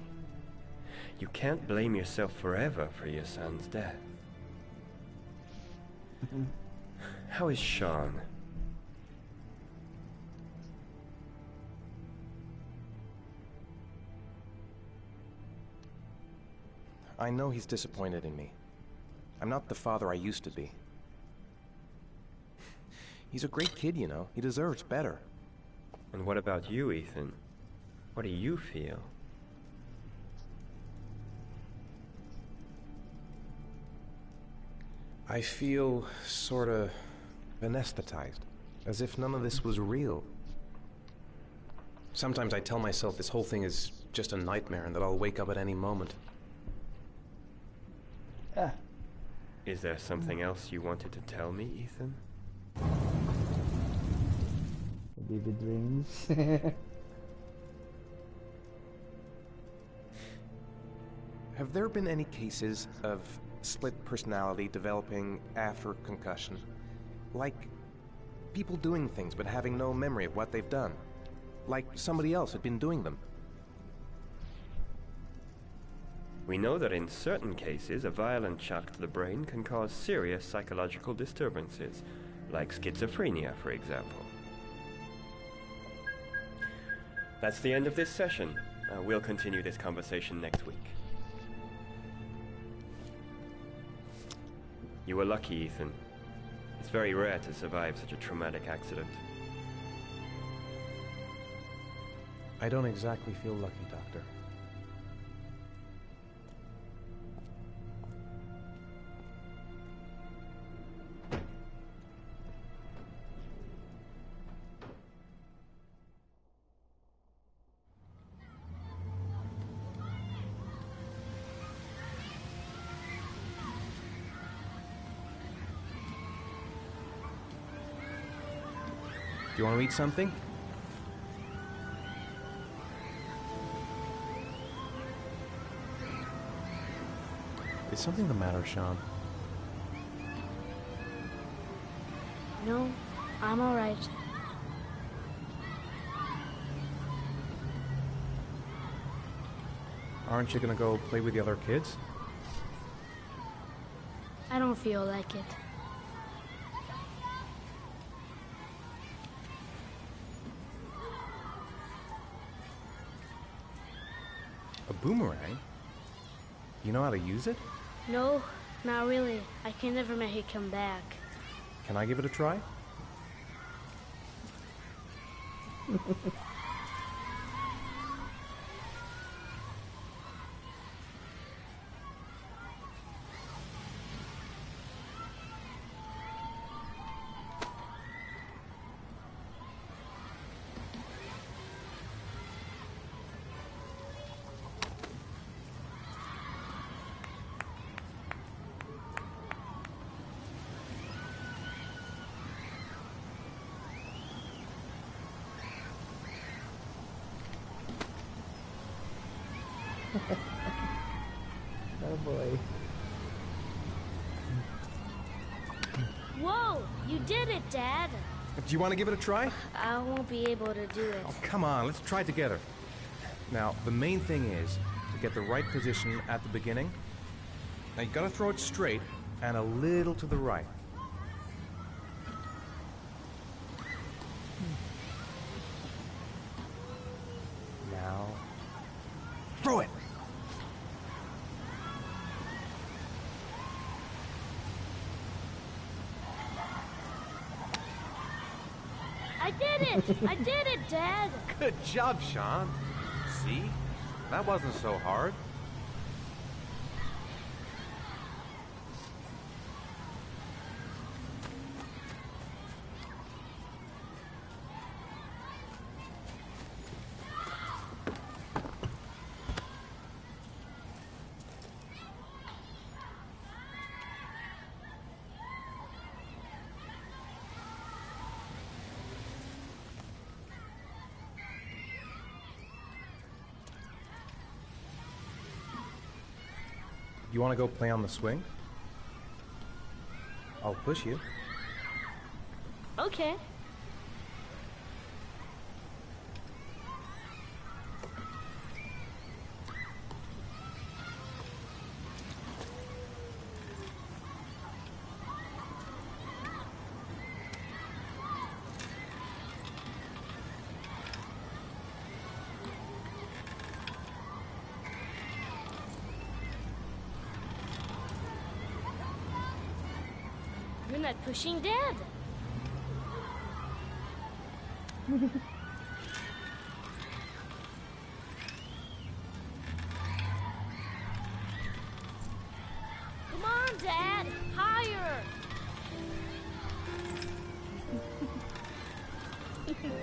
You can't blame yourself forever for your son's death. How is Sean? I know he's disappointed in me. I'm not the father I used to be. He's a great kid, you know. He deserves better. And what about you, Ethan? What do you feel? I feel sorta anesthetized, as if none of this was real. Sometimes I tell myself this whole thing is just a nightmare and that I'll wake up at any moment. Is there something else you wanted to tell me, Ethan? Vivid dreams. Have there been any cases of split personality developing after concussion? Like people doing things but having no memory of what they've done? Like somebody else had been doing them? We know that in certain cases, a violent shock to the brain can cause serious psychological disturbances, like schizophrenia, for example. That's the end of this session. We'll continue this conversation next week. You were lucky, Ethan. It's very rare to survive such a traumatic accident. I don't exactly feel lucky, Doctor. Do you want to eat something? Is something the matter, Sean? No, I'm alright. Aren't you gonna go play with the other kids? I don't feel like it. A boomerang? You know how to use it? No, not really. I can never make it come back. Can I give it a try? Oh boy. Whoa! You did it, Dad! Do you want to give it a try? I won't be able to do it. Oh, come on, let's try it together. Now, the main thing is to get the right position at the beginning. Now, you gotta throw it straight and a little to the right. Now, throw it! I did it! I did it, Dad! Good job, Sean. See? That wasn't so hard. You want to go play on the swing? I'll push you. Okay. You're not pushing Dad. Come on, Dad. Higher. Okay.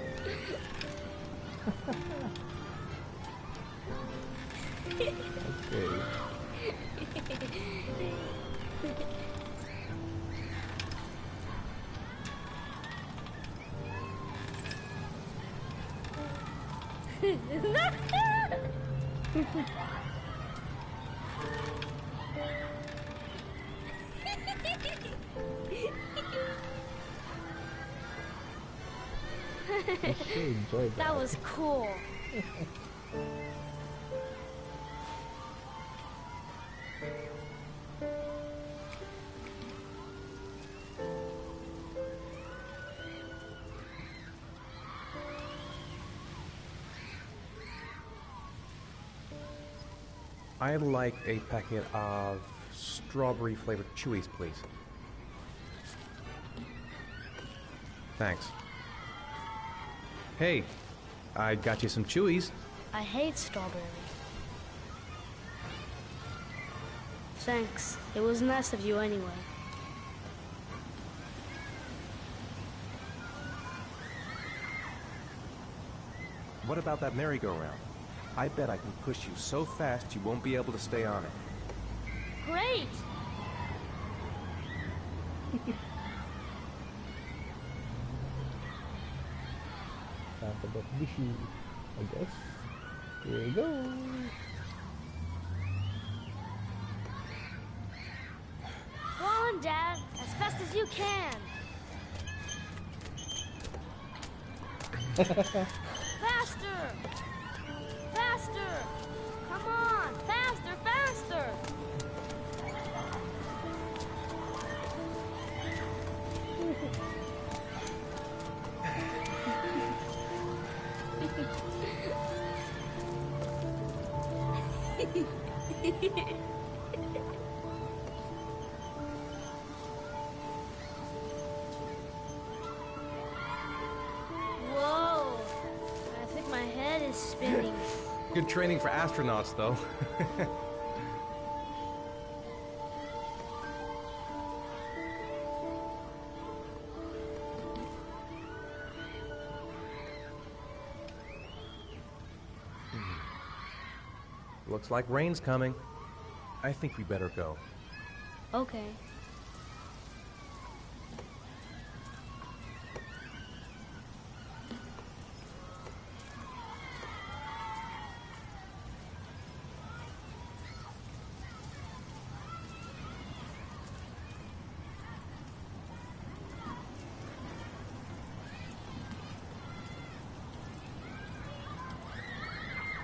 You should enjoy that. That was cool. I'd like a packet of strawberry flavored chewies, please. Thanks. Hey, I got you some chewies. I hate strawberry. Thanks. It was nice of you anyway. What about that merry-go-round? I bet I can push you so fast you won't be able to stay on it. Great! Time to get bushy, I guess. Here we go. Go on, Dad. As fast as you can. Faster! Faster! Come on! Faster, faster! Whoa! I think my head is spinning. Good training for astronauts, though. Looks like rain's coming. I think we better go. Okay.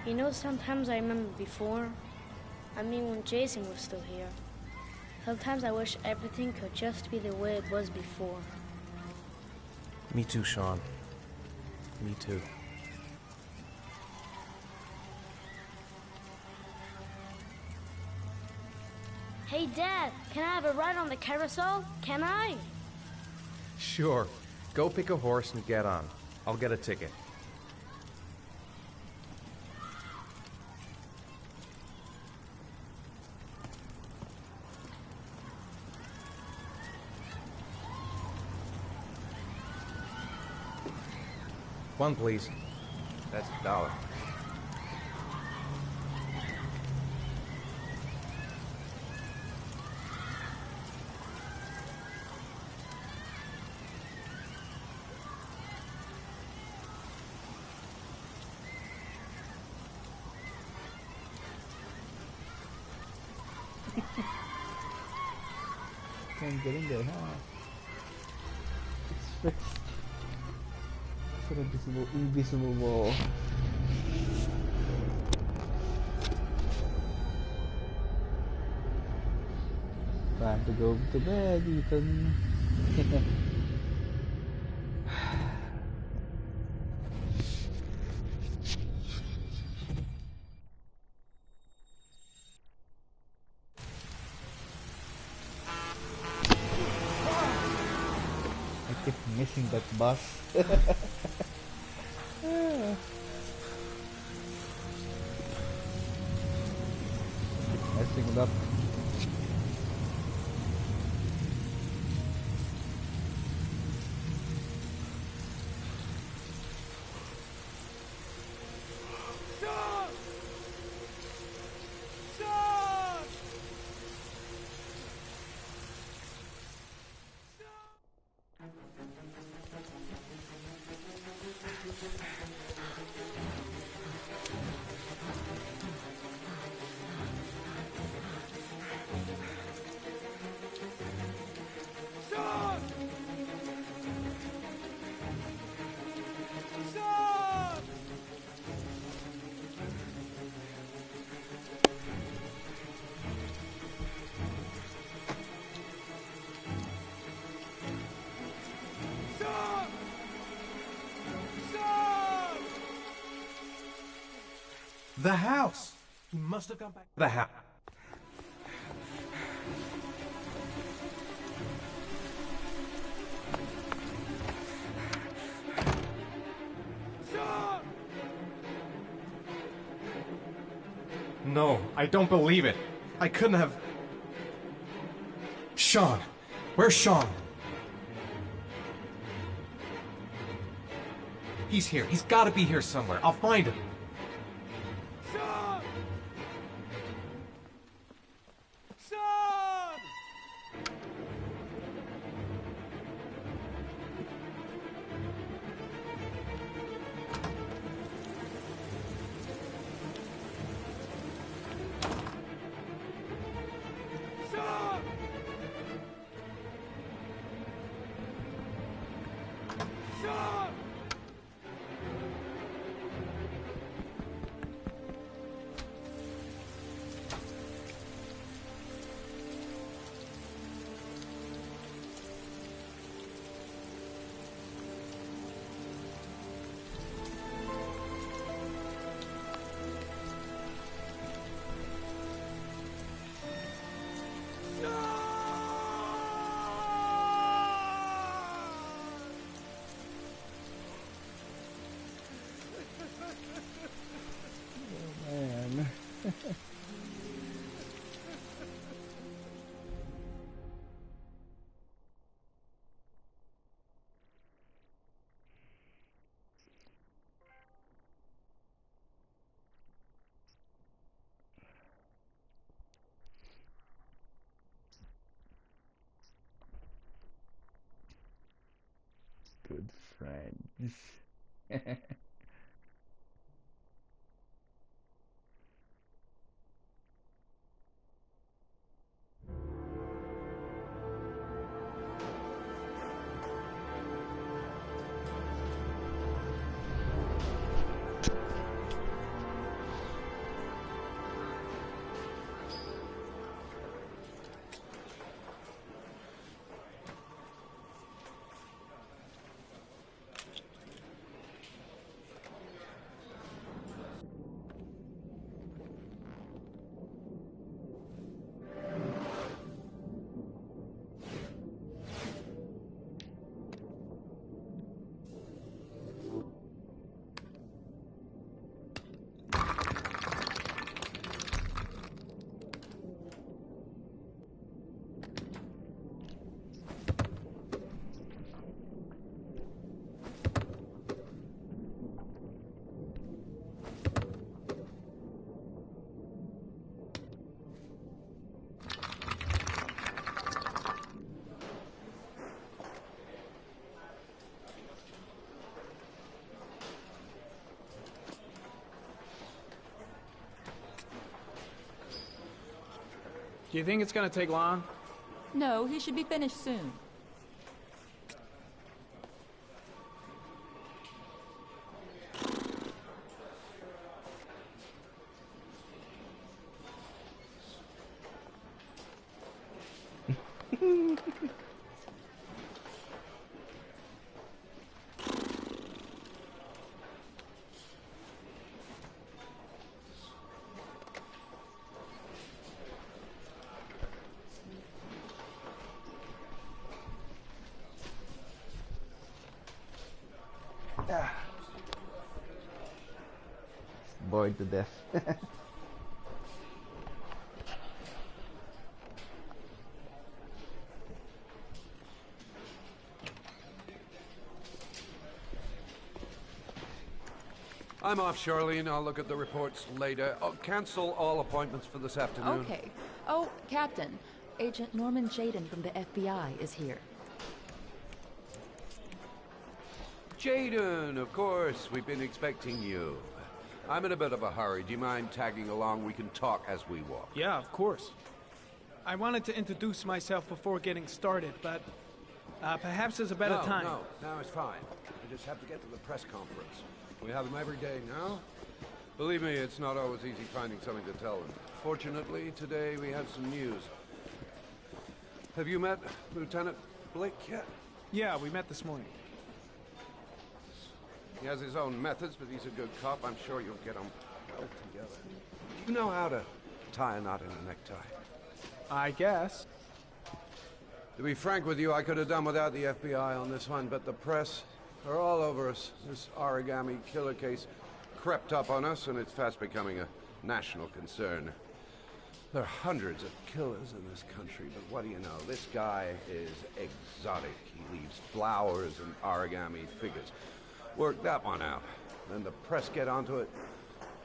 You know, sometimes I remember before. I mean, when Jason was still here. Sometimes I wish everything could just be the way it was before. Me too, Sean. Me too. Hey, Dad, can I have a ride on the carousel? Can I? Sure. Go pick a horse and get on. I'll get a ticket. One, please. That's $1. Can't get in there, huh? It's fixed. For the invisible wall. Time to go to bed, Ethan. I keep missing that bus. Messing it up. Sean! Sean! Sean! Sean! Sean! Sean! The house! He must have gone back to the house. Sean! No, I don't believe it. I couldn't have... Sean! Where's Sean? He's here. He's got to be here somewhere. I'll find him. Sean! Sean! Sean! Sean! friends. Do you think it's gonna take long? No, he should be finished soon. Bored to death. I'm off, Charlene. I'll look at the reports later. I'll cancel all appointments for this afternoon. Okay. Oh, Captain. Agent Norman Jaden from the FBI is here. Jaden, of course. We've been expecting you. I'm in a bit of a hurry. Do you mind tagging along? We can talk as we walk. Yeah, of course. I wanted to introduce myself before getting started, but perhaps there's a better time. No, it's fine. We just have to get to the press conference. We have them every day now. Believe me, it's not always easy finding something to tell them. Fortunately, today we have some news. Have you met Lieutenant Blake yet? Yeah, we met this morning. He has his own methods, but he's a good cop. I'm sure you'll get them well together. You know how to tie a knot in a necktie? I guess. To be frank with you, I could have done without the FBI on this one, but the press are all over us. This origami killer case crept up on us, and it's fast becoming a national concern. There are hundreds of killers in this country, but what do you know? This guy is exotic. He leaves flowers and origami figures. Work that one out. Then the press get onto it,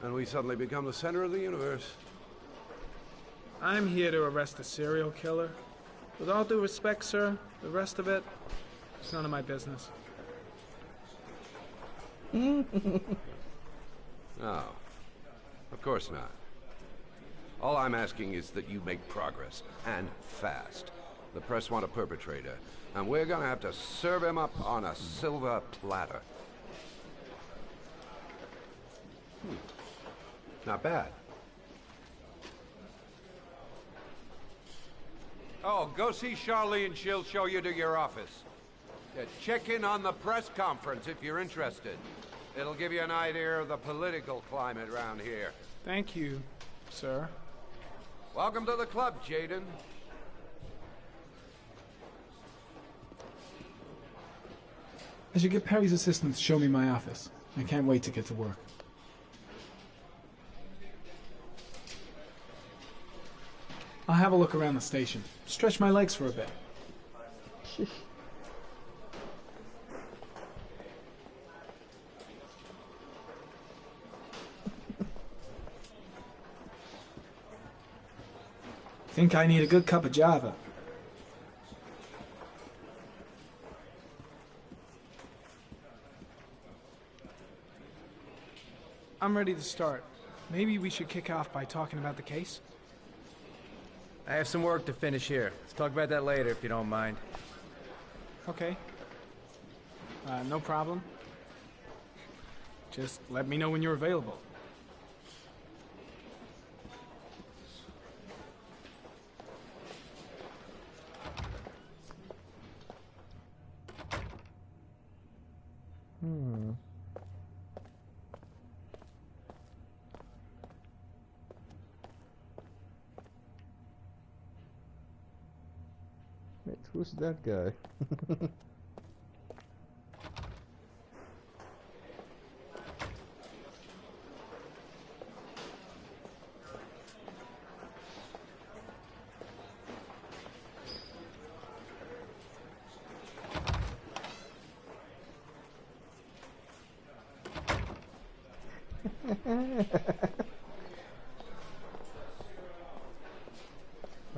and we suddenly become the center of the universe. I'm here to arrest a serial killer. With all due respect, sir, the rest of it, it's none of my business. No, of course not. All I'm asking is that you make progress, and fast. The press want a perpetrator, and we're gonna have to serve him up on a silver platter. Not bad. Oh, go see Charlene. She'll show you to your office. Yeah, check in on the press conference if you're interested. It'll give you an idea of the political climate around here. Thank you, sir. Welcome to the club, Jaden. I should get Perry's assistant to show me my office. I can't wait to get to work. I'll have a look around the station. Stretch my legs for a bit. Think I need a good cup of Java. I'm ready to start. Maybe we should kick off by talking about the case? I have some work to finish here. Let's talk about that later if you don't mind. Okay. No problem. Just let me know when you're available. Wait, who's that guy?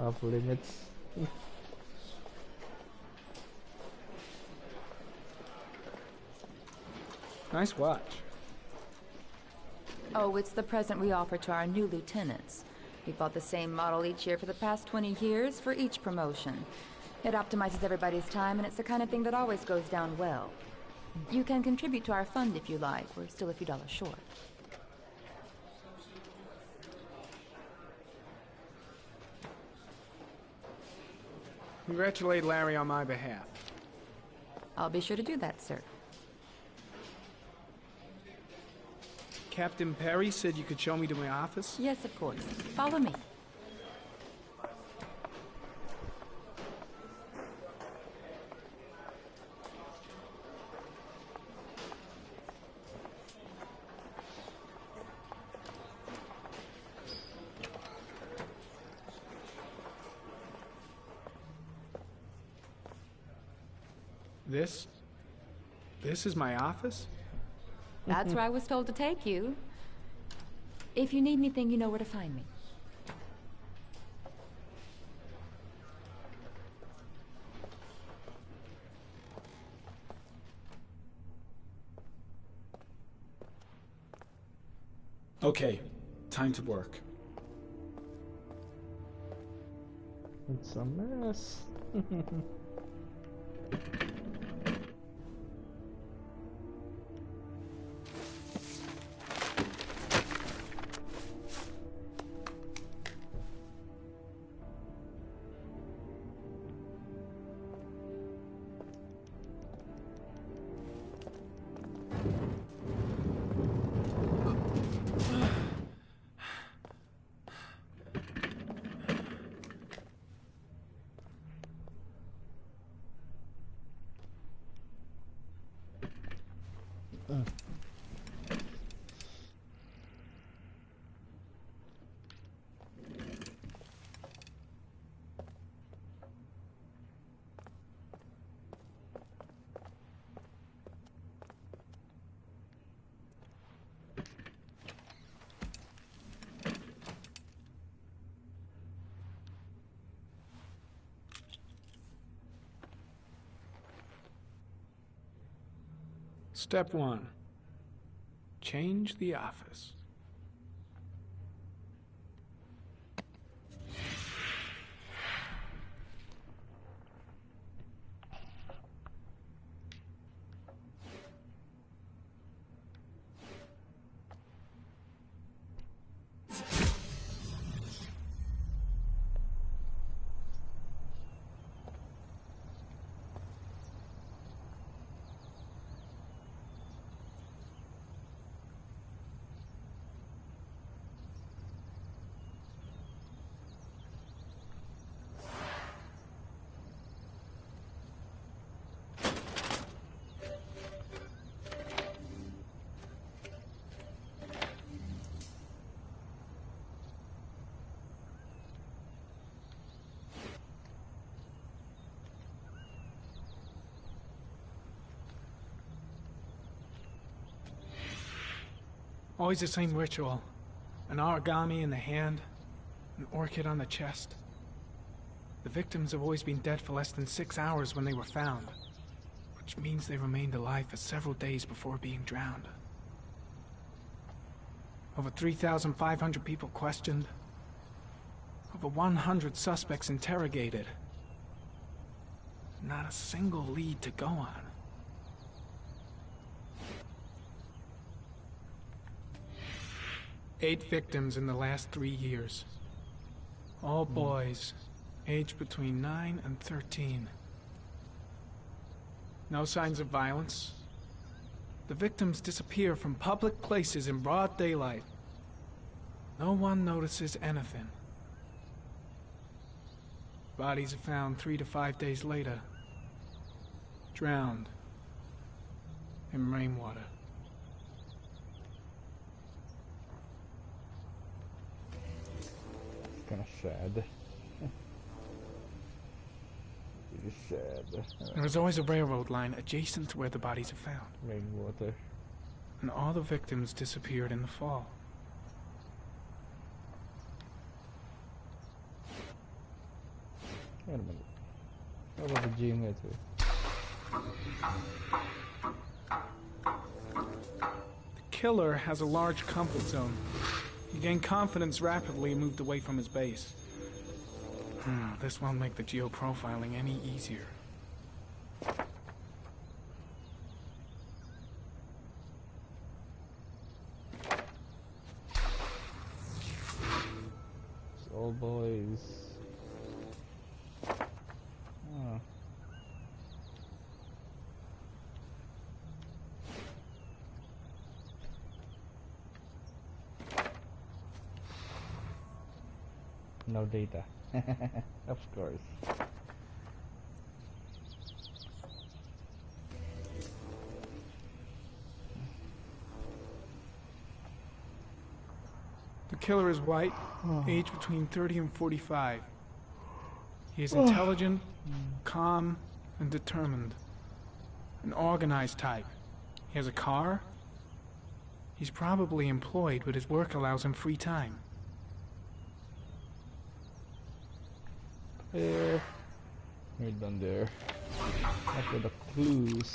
Off limits. Nice watch. Oh, it's the present we offer to our new lieutenants. We bought the same model each year for the past 20 years for each promotion. It optimizes everybody's time, and it's the kind of thing that always goes down well. You can contribute to our fund if you like. We're still a few dollars short. Congratulate Larry on my behalf. I'll be sure to do that, sir. Captain Perry said you could show me to my office? Yes, of course. Follow me. This is my office? That's where I was told to take you. If you need anything, you know where to find me. Okay, time to work. It's a mess. Step 1. Change the office. Always the same ritual. An origami in the hand, an orchid on the chest. The victims have always been dead for less than 6 hours when they were found, which means they remained alive for several days before being drowned. Over 3,500 people questioned. Over 100 suspects interrogated. Not a single lead to go on. Eight victims in the last 3 years. All boys, aged between 9 and 13. No signs of violence. The victims disappear from public places in broad daylight. No one notices anything. Bodies are found 3 to 5 days later. Drowned in rainwater. It's kind of sad. It is sad. There is always a railroad line adjacent to where the bodies are found. Rainwater. And all the victims disappeared in the fall. Wait a minute. What about the gym here too? The killer has a large comfort zone. He gained confidence rapidly and moved away from his base. This won't make the geoprofiling any easier. It's all boys. Oh. No data. Of course. The killer is white, aged between 30 and 45. He is intelligent, calm, and determined. An organized type. He has a car. He's probably employed, but his work allows him free time. There. We're done there. After the clues.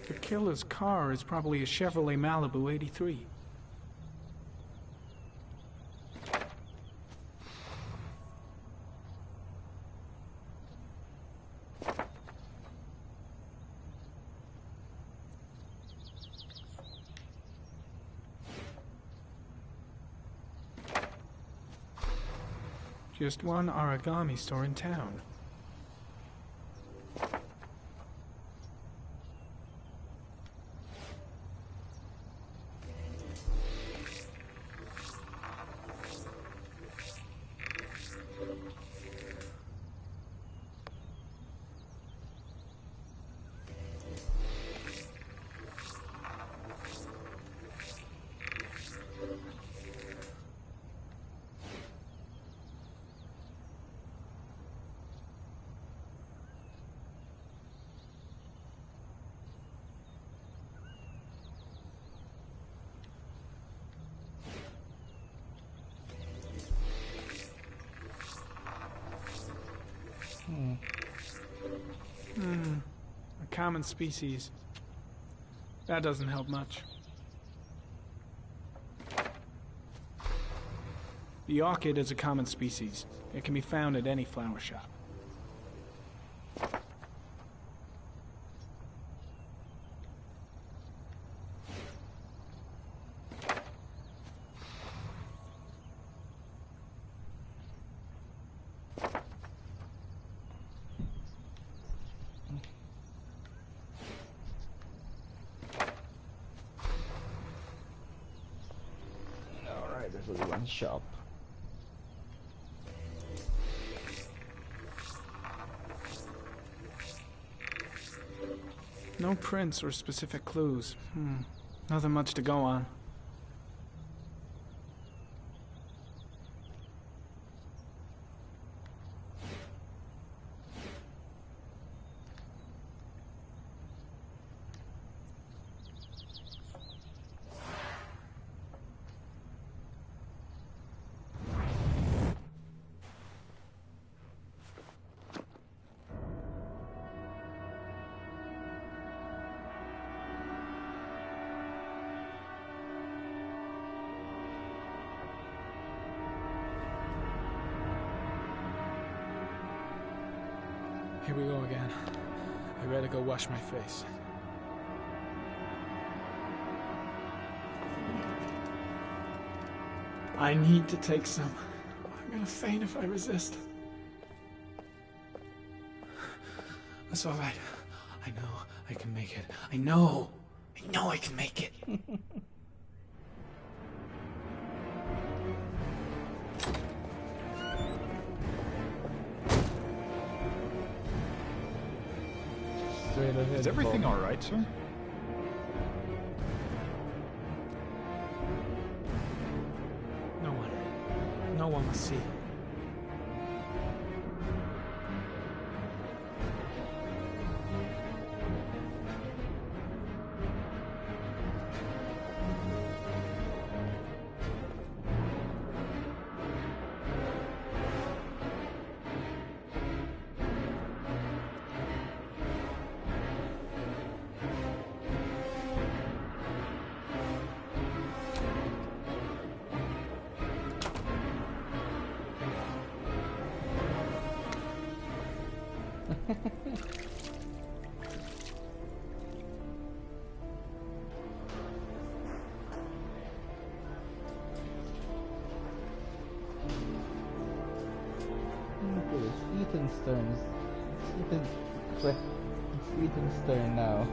The killer's car is probably a Chevrolet Malibu 83. Just one origami store in town. A common species. That doesn't help much. The orchid is a common species. It can be found at any flower shop. There's only one shop. No prints or specific clues. Nothing much to go on. Here we go again. I better go wash my face. I need to take some. I'm gonna faint if I resist. That's all right. I know I can make it. I know I can make it. Straight ahead. Is everything all right, sir? No one must see. It's Ethan's turn. It's Ethan's turn now.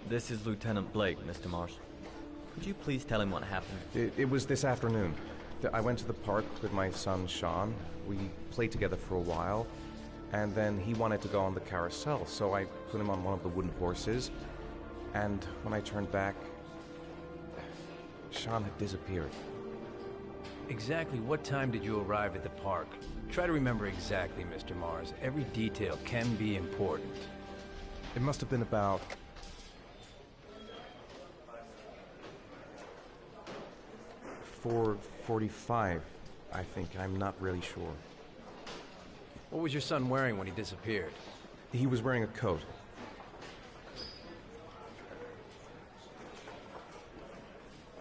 This is Lieutenant Blake, Mr. Mars. Could you please tell him what happened? It was this afternoon. I went to the park with my son, Sean. We played together for a while, and then he wanted to go on the carousel, so I put him on one of the wooden horses, and when I turned back, Sean had disappeared. Exactly what time did you arrive at the park? Try to remember exactly, Mr. Mars. Every detail can be important. It must have been about 4:45, I think. I'm not really sure. What was your son wearing when he disappeared? He was wearing a coat.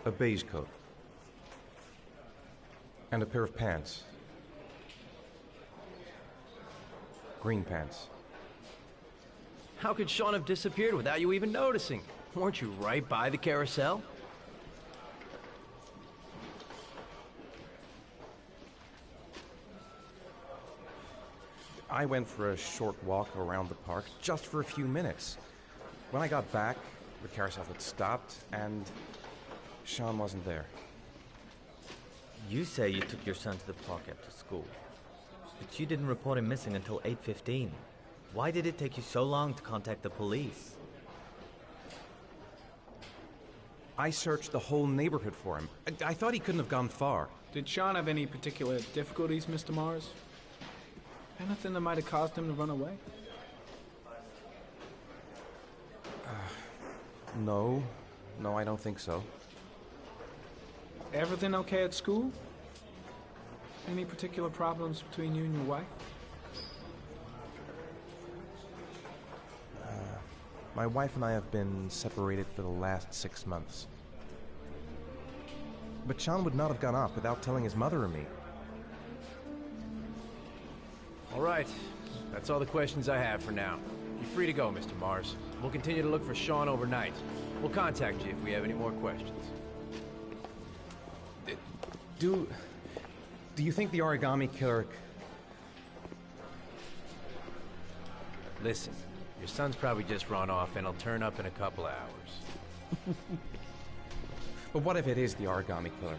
A beige coat. And a pair of pants. Green pants. How could Sean have disappeared without you even noticing? Weren't you right by the carousel? I went for a short walk around the park, just for a few minutes. When I got back, the carousel had stopped, and Sean wasn't there. You say you took your son to the park after school, but you didn't report him missing until 8:15. Why did it take you so long to contact the police? I searched the whole neighborhood for him. I thought he couldn't have gone far. Did Sean have any particular difficulties, Mr. Mars? Anything that might have caused him to run away? No, I don't think so. Everything okay at school? Any particular problems between you and your wife? My wife and I have been separated for the last 6 months. But Sean would not have gone off without telling his mother or me. All right. That's all the questions I have for now. You're free to go, Mr. Mars. We'll continue to look for Sean overnight. We'll contact you if we have any more questions. Do you think the origami killer... Listen, your son's probably just run off and he'll turn up in a couple of hours. But what if it is the origami killer?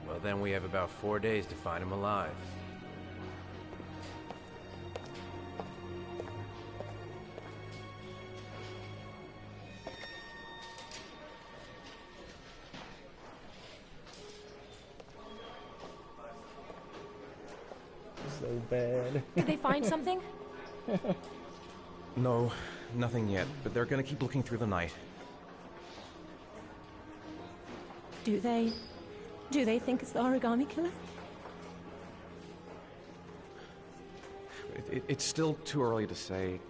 Well, then we have about 4 days to find him alive. So bad. Did they find something? No, nothing yet, but they're gonna keep looking through the night. Do they? Do they think it's the origami killer? It's still too early to say,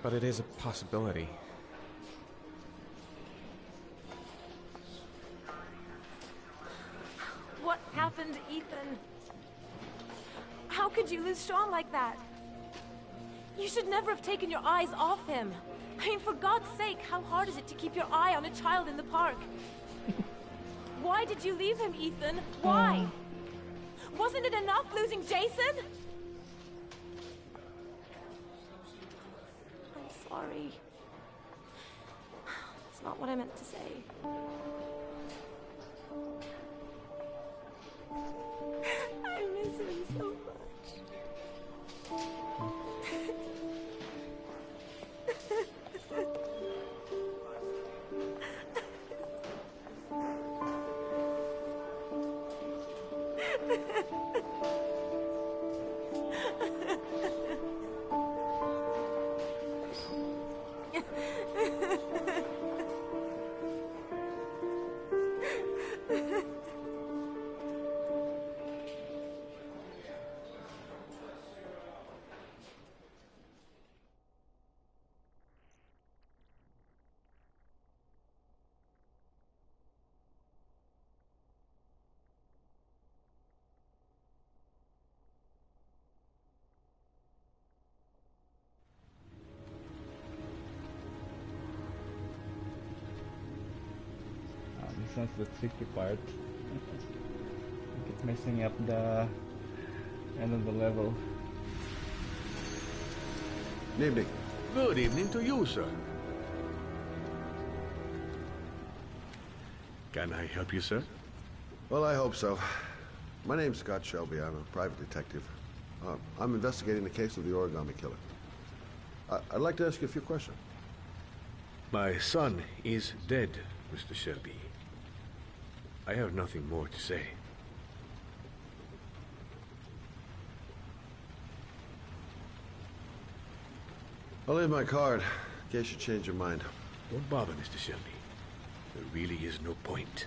but it is a possibility. What happened, Ethan? How could you lose Sean like that? You should never have taken your eyes off him. I mean, for God's sake, how hard is it to keep your eye on a child in the park? Why did you leave him, Ethan? Why? Wasn't it enough losing Jason? I'm sorry. It's not what I meant to say. I miss him so much. This one's the tricky part. Keep messing up the end of the level. Good evening. Good evening to you, sir. Can I help you, sir? Well, I hope so. My name's Scott Shelby. I'm a private detective. I'm investigating the case of the origami killer. I'd like to ask you a few questions. My son is dead, Mr. Shelby. I have nothing more to say. I'll leave my card in case you change your mind. Don't bother, Mr. Shelby. There really is no point.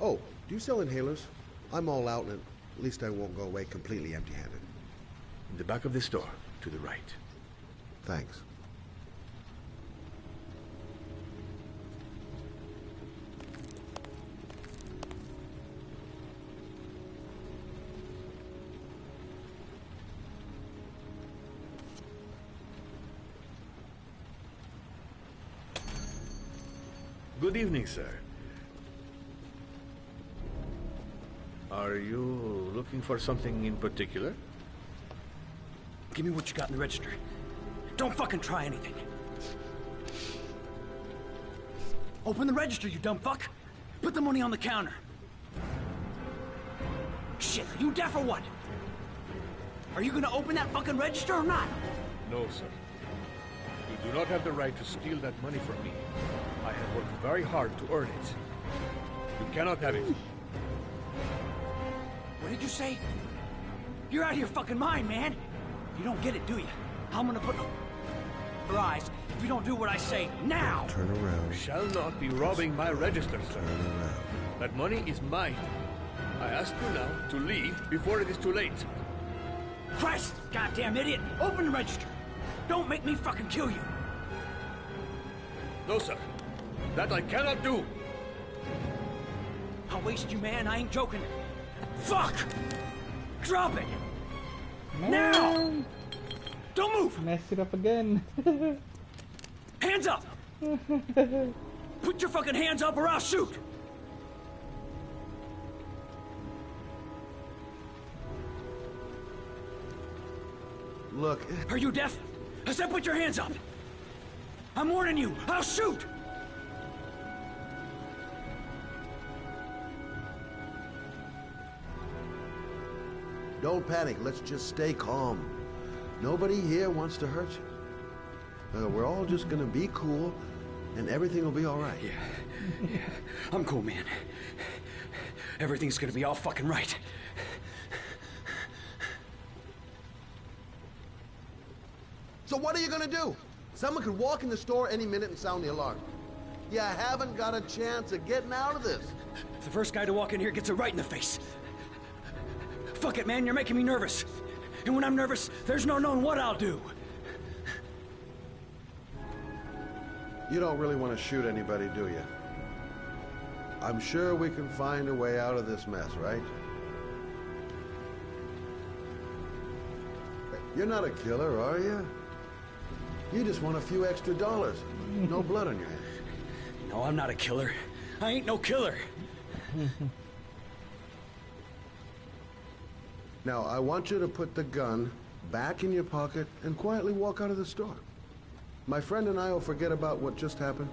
Oh, do you sell inhalers? I'm all out, and at least I won't go away completely empty-handed. In the back of the store, to the right. Thanks. Good evening, sir. Are you looking for something in particular? Give me what you got in the register. Don't fucking try anything. Open the register, you dumb fuck. Put the money on the counter. Shit, are you deaf or what? Are you gonna open that fucking register or not? No, sir. You do not have the right to steal that money from me. I have worked very hard to earn it. You cannot have it. What did you say? You're out of your fucking mind, man. You don't get it, do you? I'm gonna put your eyes if you don't do what I say now. Turn around. You shall not be robbing my register, sir. Turn around. That money is mine. I ask you now to leave before it is too late. Christ, goddamn idiot! Open the register. Don't make me fucking kill you. No, sir. That I cannot do. I'll waste you, man. I ain't joking. Fuck! Drop it! Now! Don't move! Mess it up again. Hands up! Put your fucking hands up or I'll shoot! Look... Are you deaf? I said put your hands up! I'm warning you! I'll shoot! Don't panic. Let's just stay calm. Nobody here wants to hurt you. We're all just gonna be cool, and everything will be all right. Yeah. I'm cool, man. Everything's gonna be all fucking right. So what are you gonna do? Someone could walk in the store any minute and sound the alarm. You haven't got a chance of getting out of this. The first guy to walk in here gets it right in the face. Fuck it, man, you're making me nervous. And when I'm nervous, there's no knowing what I'll do. You don't really want to shoot anybody, do you? I'm sure we can find a way out of this mess, right? You're not a killer, are you? You just want a few extra dollars. No blood on your hands. No, I'm not a killer. I ain't no killer. Now, I want you to put the gun back in your pocket and quietly walk out of the store. My friend and I will forget about what just happened,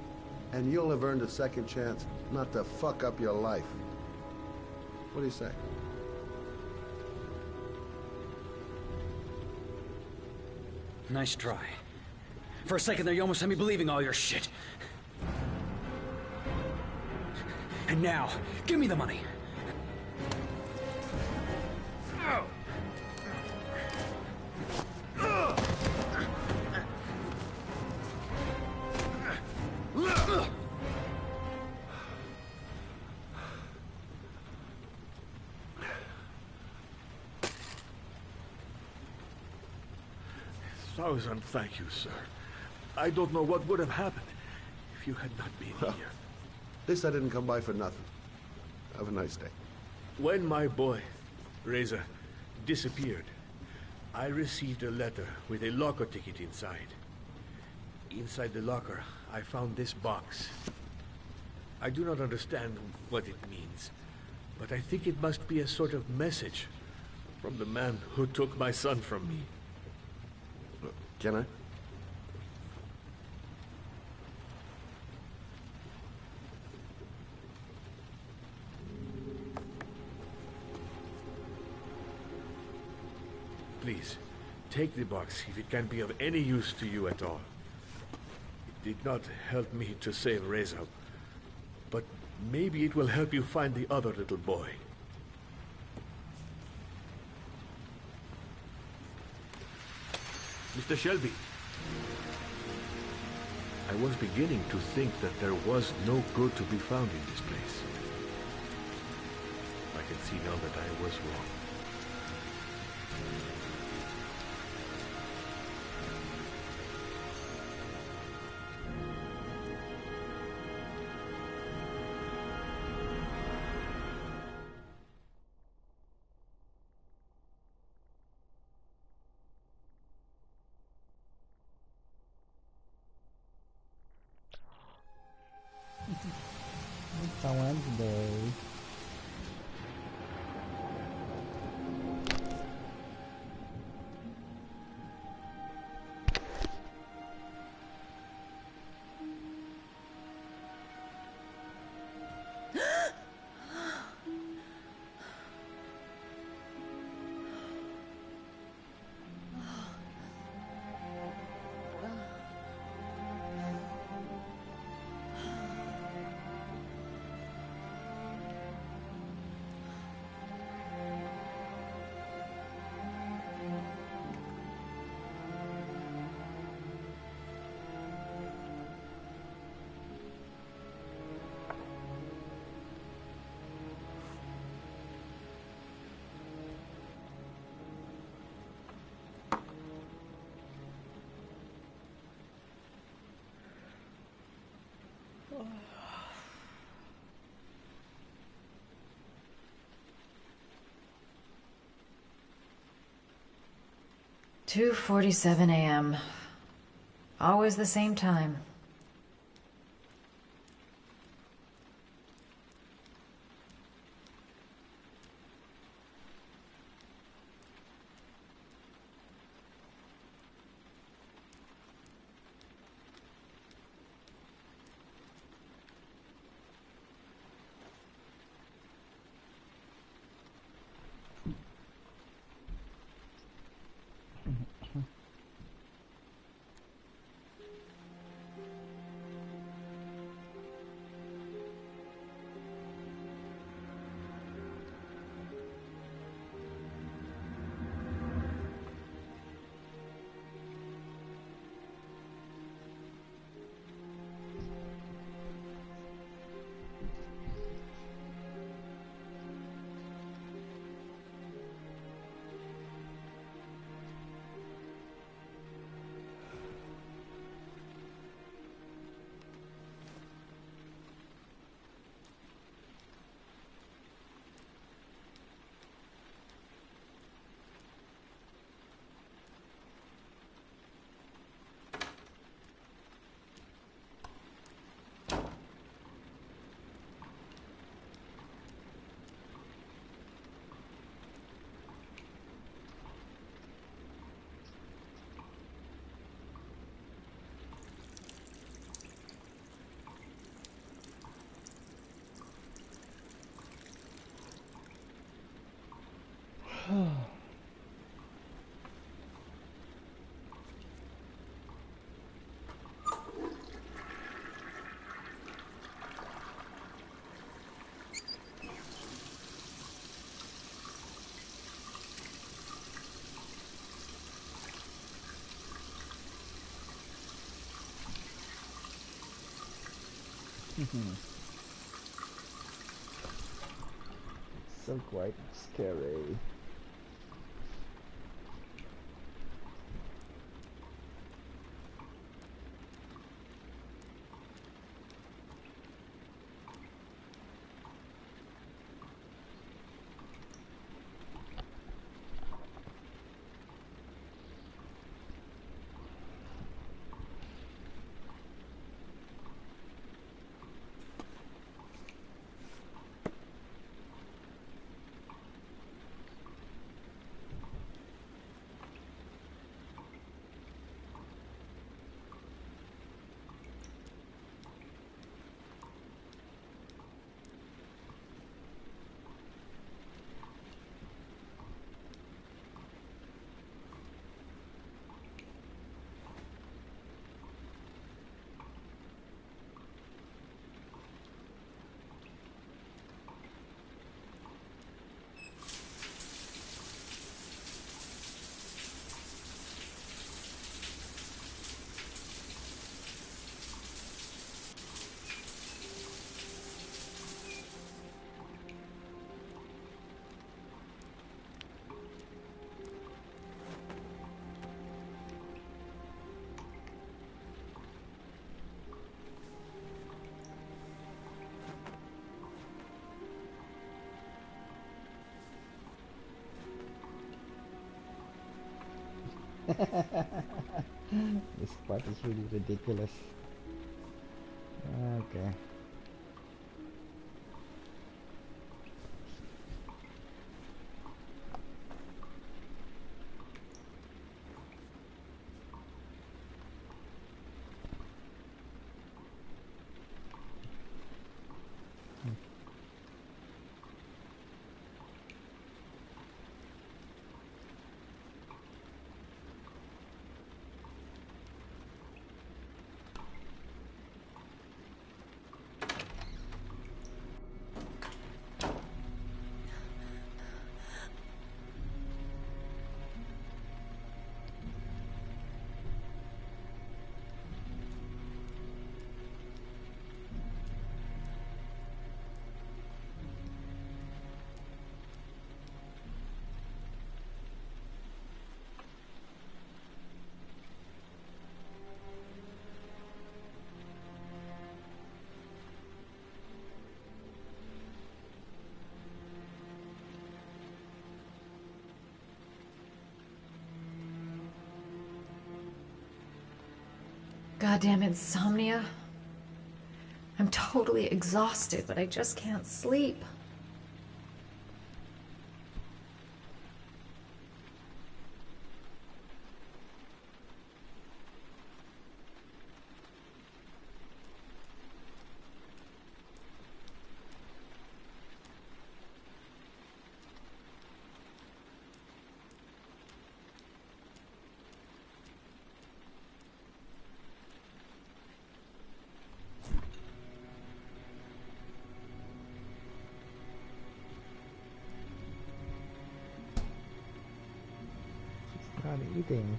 and you'll have earned a second chance not to fuck up your life. What do you say? Nice try. For a second there, you almost had me believing all your shit. And now, give me the money. Thousand thank you, sir. I don't know what would have happened if you had not been here. At least I didn't come by for nothing. Have a nice day. When my boy, Reza, disappeared, I received a letter with a locker ticket inside. Inside the locker, I found this box. I do not understand what it means, but I think it must be a sort of message from the man who took my son from me. Can I? Please, take the box if it can be of any use to you at all. It did not help me to save Reza, but maybe it will help you find the other little boy. Mr. Shelby, I was beginning to think that there was no good to be found in this place. I can see now that I was wrong. It's a Wednesday. "2:47 a.m. Always the same time. So quite scary. This part is really ridiculous. Okay. Goddamn insomnia. I'm totally exhausted, but I just can't sleep. Not eating.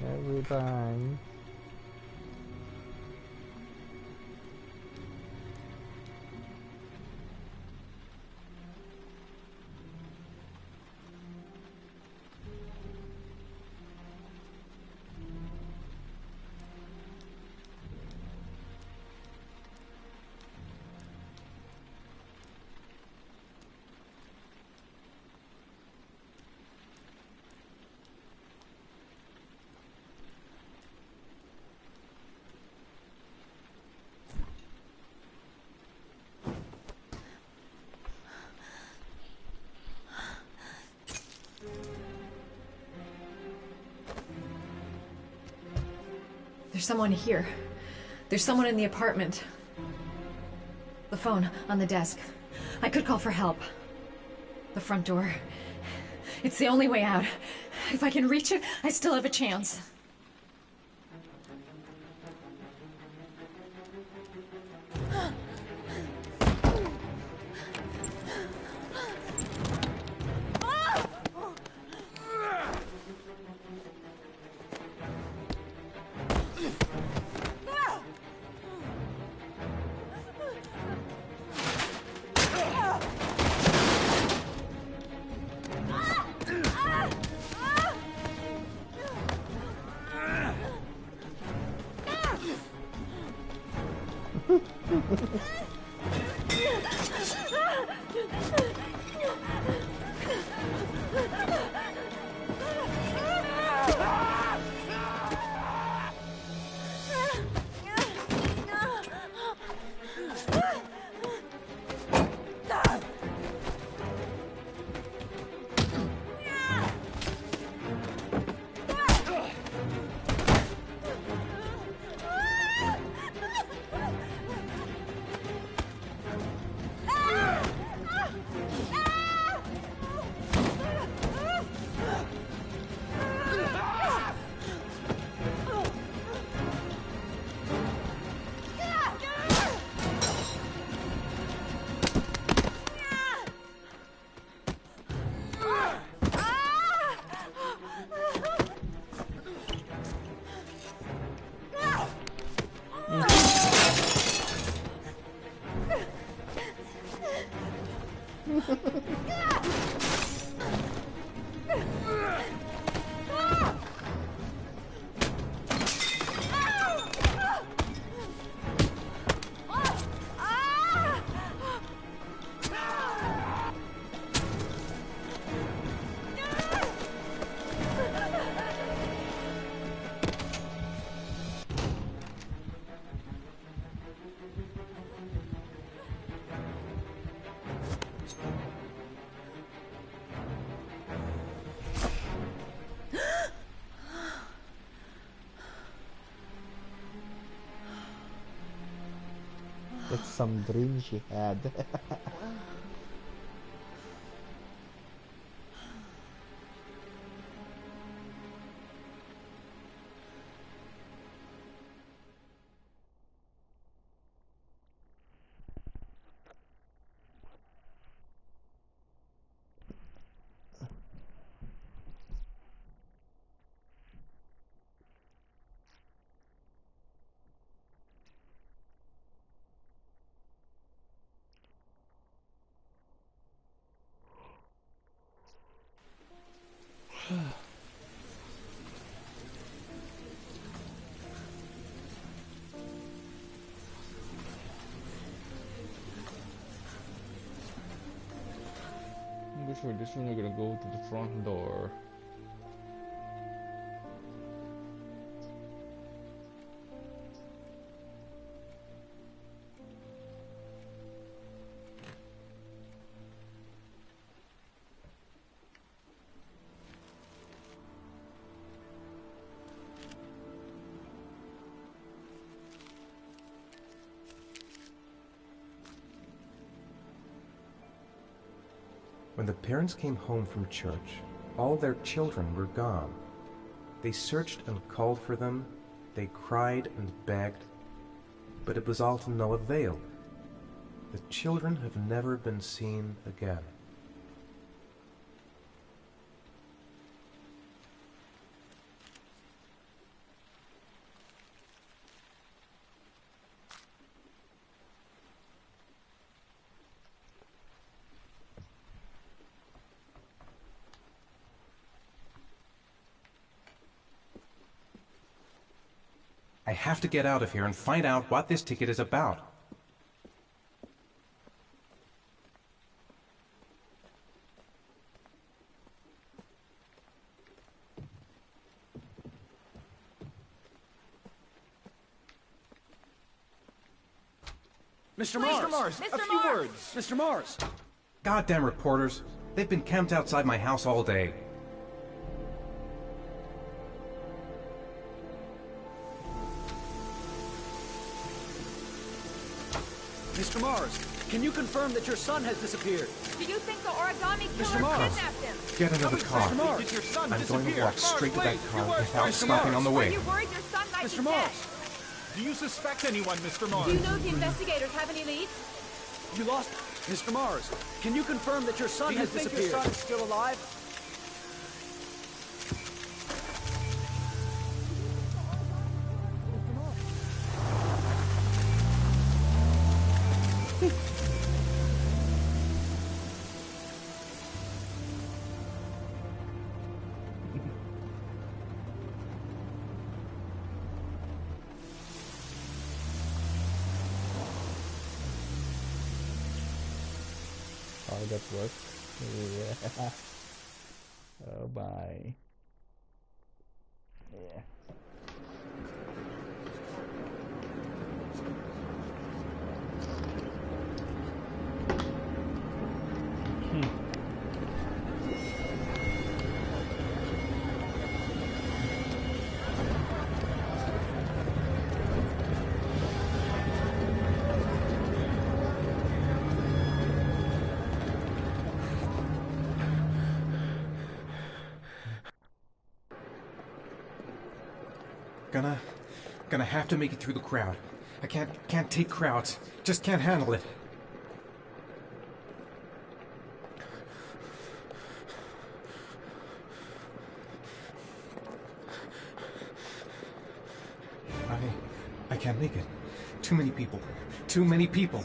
Every time. There's someone here. There's someone in the apartment. The phone on the desk. I could call for help. The front door. It's the only way out. If I can reach it, I still have a chance. It's some dream she had. For this one, we're gonna go to the front door. When the parents came home from church, all their children were gone. They searched and called for them, they cried and begged, but it was all to no avail. The children have never been seen again. I have to get out of here and find out what this ticket is about. Mr. Mars! A few words! Mr. Mars! Goddamn reporters. They've been camped outside my house all day. Mr. Mars, can you confirm that your son has disappeared? Do you think the origami Mr. killer Mars. kidnapped him? Get into the car. Mr. Mars, did your son I'm going to disappear? walk straight to that car without Mr. stopping on the Are way. you worried your son might Mr. be Mars. dead? Do you suspect anyone, Mr. Mars? Do you know if the investigators have any leads? You lost Mr. Mars, can you confirm that your son has disappeared? Your son is still alive? How that works. Yeah. Oh bye. Yeah. Gonna have to make it through the crowd. I can't take crowds. Just can't handle it. I can't make it. Too many people. Too many people.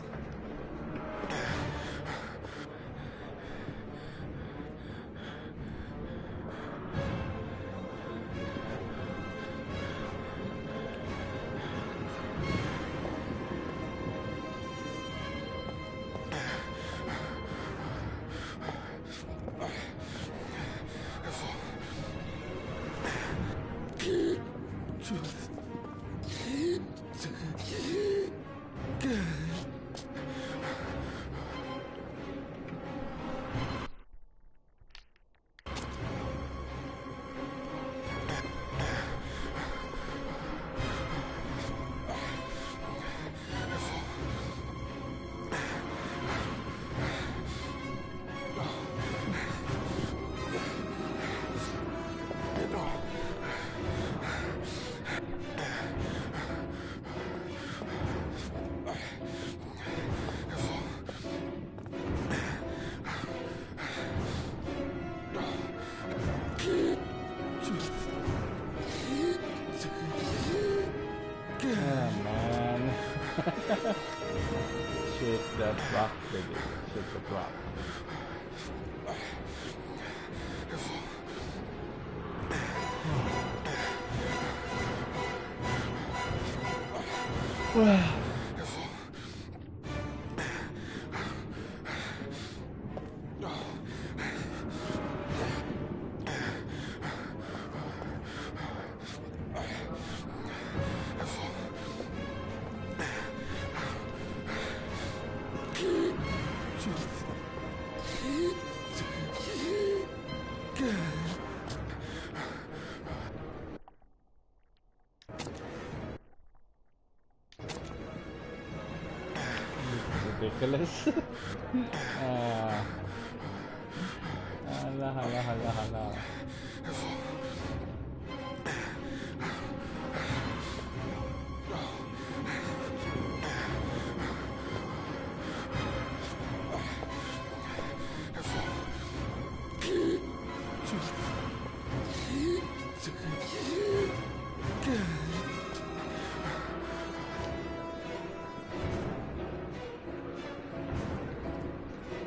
Shoot that rock, baby. Shoot the rock. Wow. Ridiculous. Hala.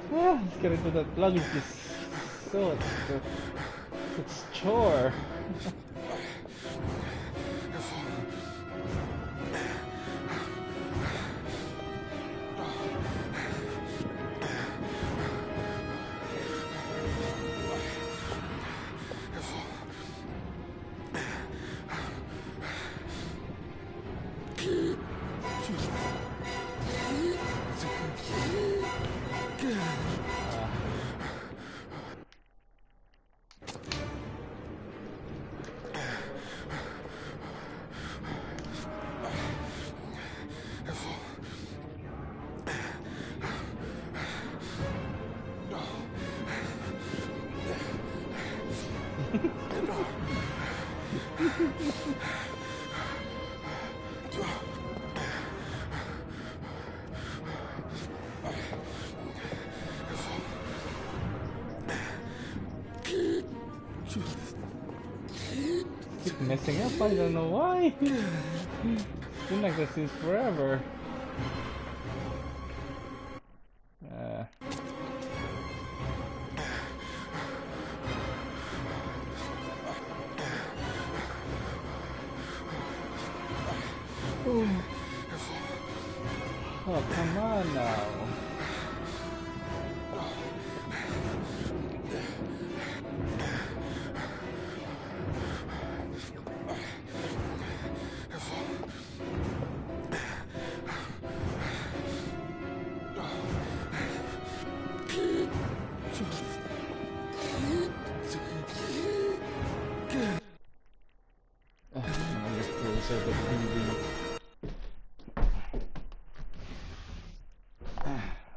Let's get into that luggage is so it's chore. Keep messing up, I don't know why. It's been like this since forever. Oh, come on now.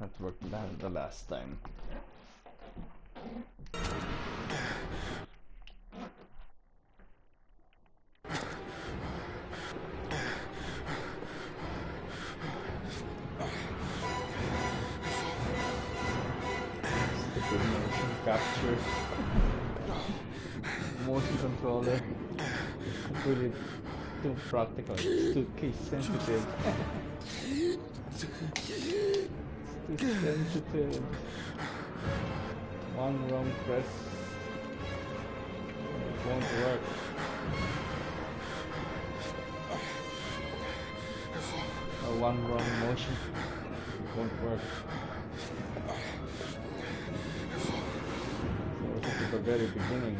That worked the last time. Stupid motion capture. Motion controller. It's really too practical. It's too case sensitive. It's too sensitive. One wrong press, it won't work. Or one wrong motion, it won't work. So this is the very beginning.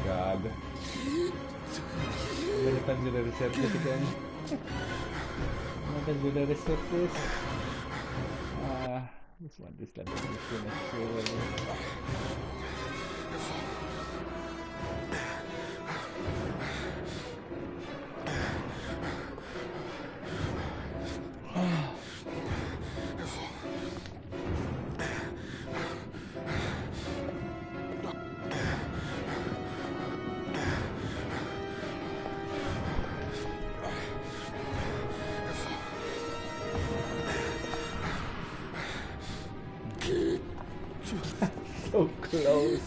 God. How many times did I reset this again? How many times did I reset this? This one, this time, this one is so close.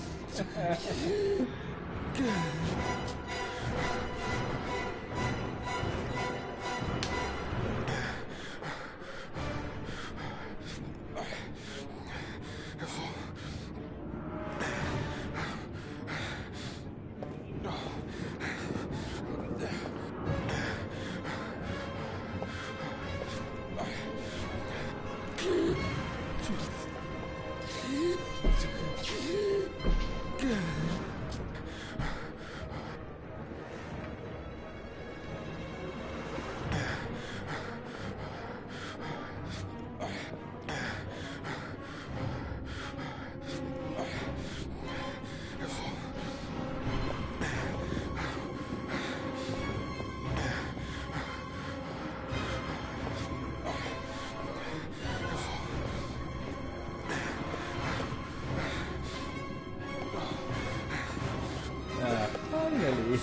Finally.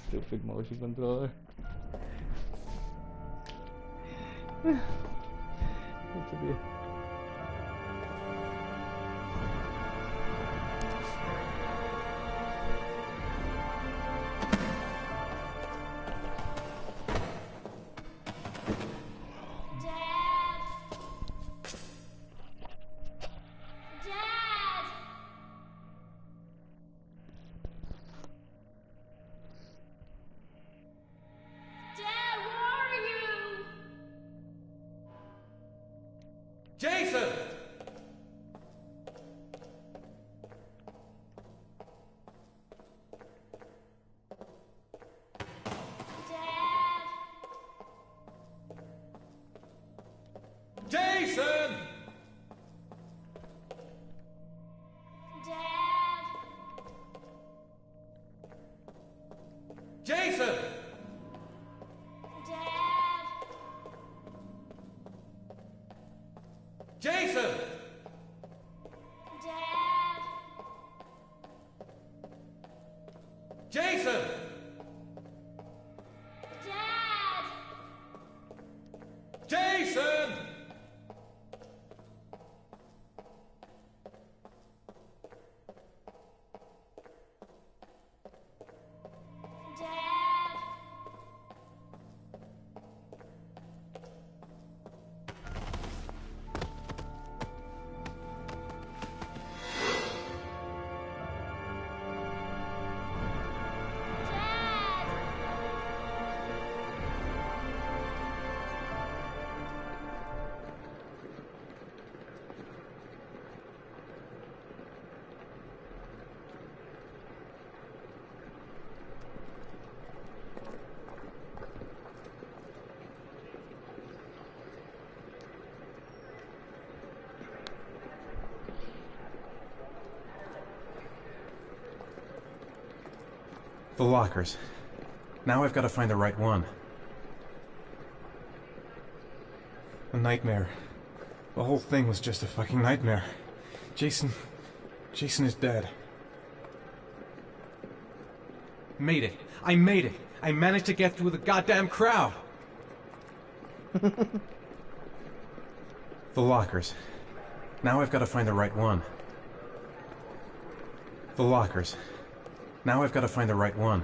Stupid motion controller. What to be? Jason! Jason! Jason! Dad! Jason! Dad! Jason! Dad! Jason! Dad! The lockers. Now I've got to find the right one. A nightmare. The whole thing was just a fucking nightmare. Jason is dead. Made it. I made it. I managed to get through the goddamn crowd. The lockers. Now I've got to find the right one. The lockers. Now I've got to find the right one.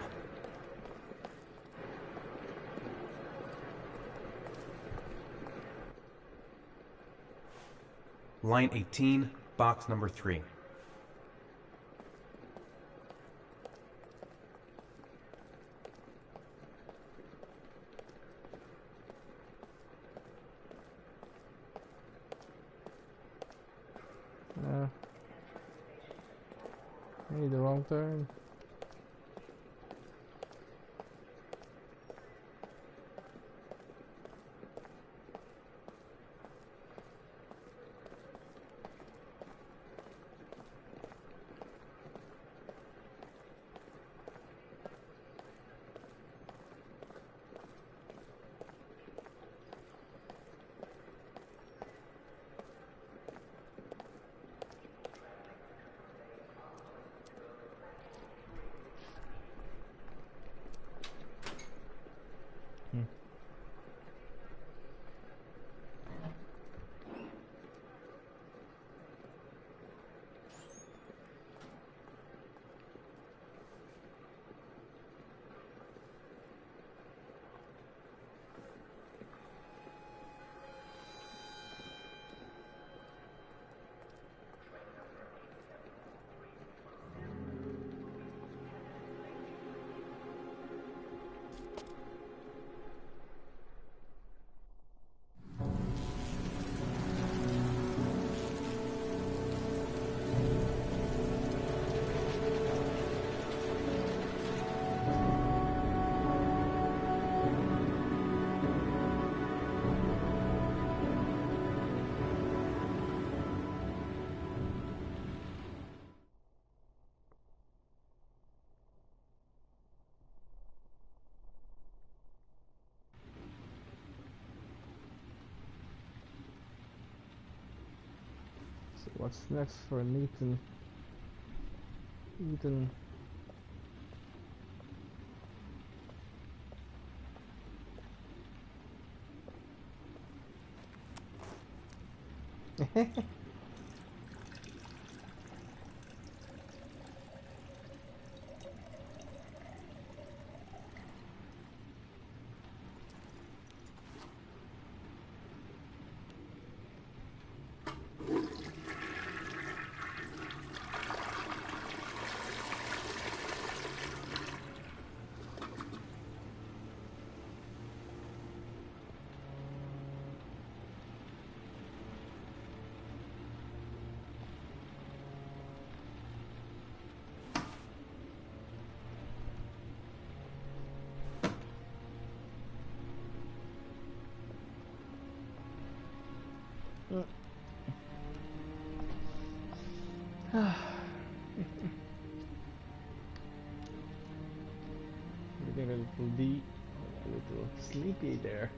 Line 18, box number 3. Made the wrong turn. So what's next for Ethan? Ethan. Everything be a little sleepy there.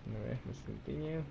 Anyway, let's continue.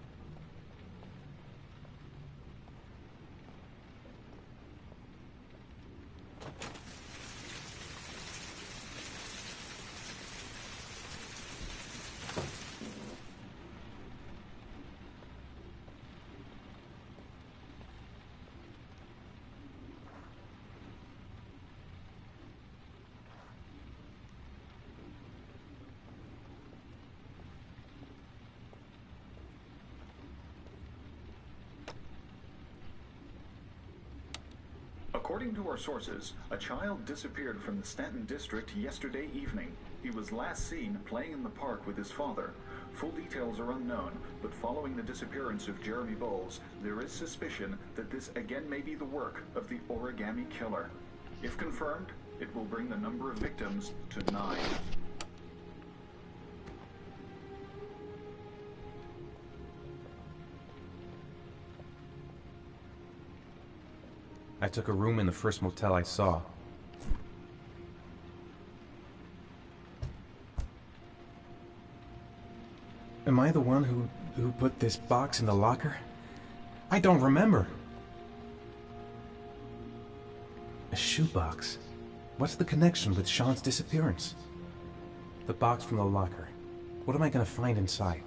According to our sources, a child disappeared from the Stanton district yesterday evening. He was last seen playing in the park with his father. Full details are unknown, but following the disappearance of Jeremy Bowles, there is suspicion that this again may be the work of the Origami Killer. If confirmed, it will bring the number of victims to 9. I took a room in the first motel I saw. Am I the one who put this box in the locker? I don't remember. A shoebox. What's the connection with Sean's disappearance? The box from the locker. What am I gonna find inside?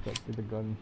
Start with the gun.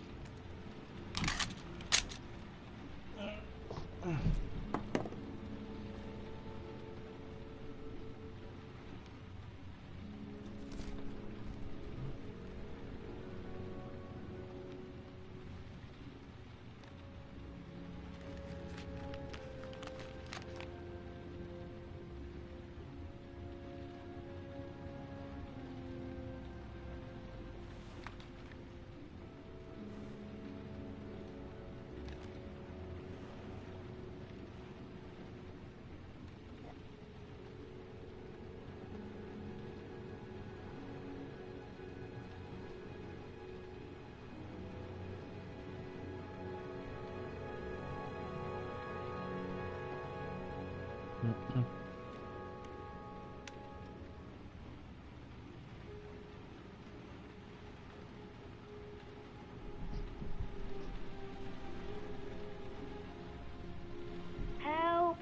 Help!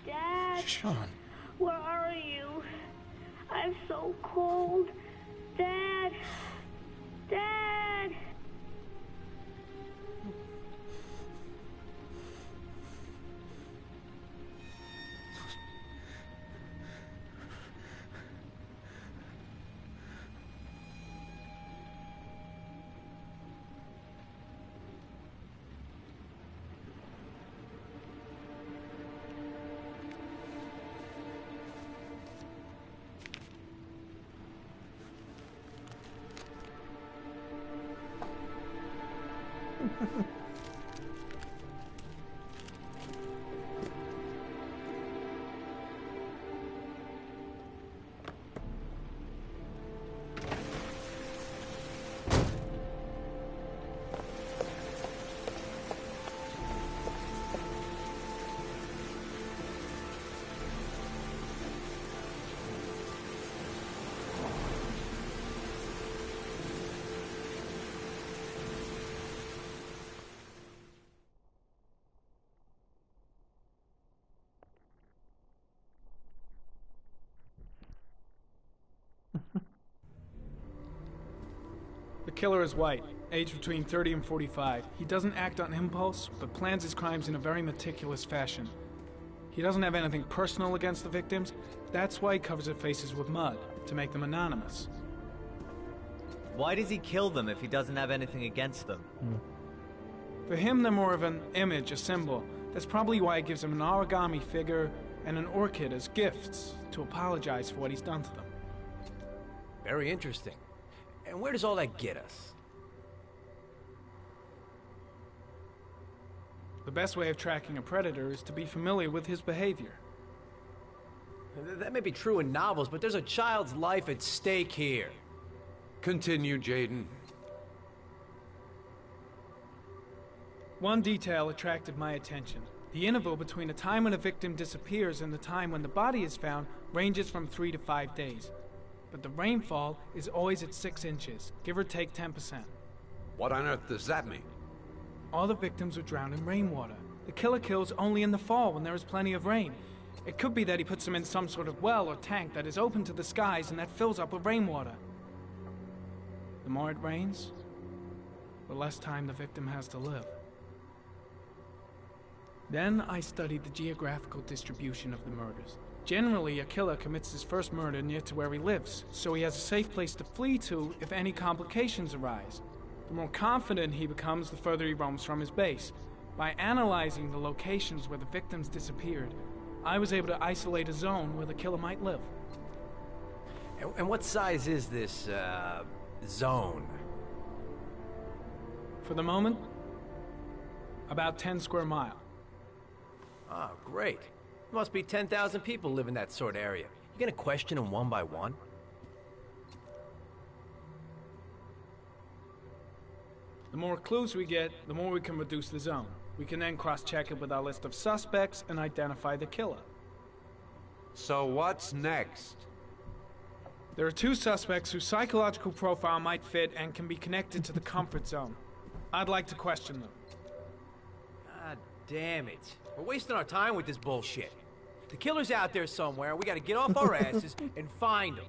Dad! Sean. Where are you? I'm so cold. Dad! Dad! The killer is white, aged between 30 and 45. He doesn't act on impulse, but plans his crimes in a very meticulous fashion. He doesn't have anything personal against the victims. That's why he covers their faces with mud, to make them anonymous. Why does he kill them if he doesn't have anything against them? For him, they're more of an image, a symbol. That's probably why he gives them an origami figure and an orchid as gifts to apologize for what he's done to them. Very interesting. And where does all that get us? The best way of tracking a predator is to be familiar with his behavior. That may be true in novels, but there's a child's life at stake here. Continue, Jaden. One detail attracted my attention. The interval between the time when a victim disappears and the time when the body is found ranges from 3 to 5 days. But the rainfall is always at 6 inches, give or take 10%. What on earth does that mean? All the victims were drowned in rainwater. The killer kills only in the fall when there is plenty of rain. It could be that he puts them in some sort of well or tank that is open to the skies and that fills up with rainwater. The more it rains, the less time the victim has to live. Then I studied the geographical distribution of the murders. Generally, a killer commits his first murder near to where he lives, so he has a safe place to flee to if any complications arise. The more confident he becomes, the further he roams from his base. By analyzing the locations where the victims disappeared, I was able to isolate a zone where the killer might live. And what size is this, zone? For the moment, about 10 square miles. Oh, great. Must be 10,000 people live in that sort of area. You gonna question them one by one? The more clues we get, the more we can reduce the zone. We can then cross-check it with our list of suspects and identify the killer. So what's next? There are 2 suspects whose psychological profile might fit and can be connected to the comfort zone. I'd like to question them. God damn it. We're wasting our time with this bullshit. The killer's out there somewhere, we gotta get off our asses and find him.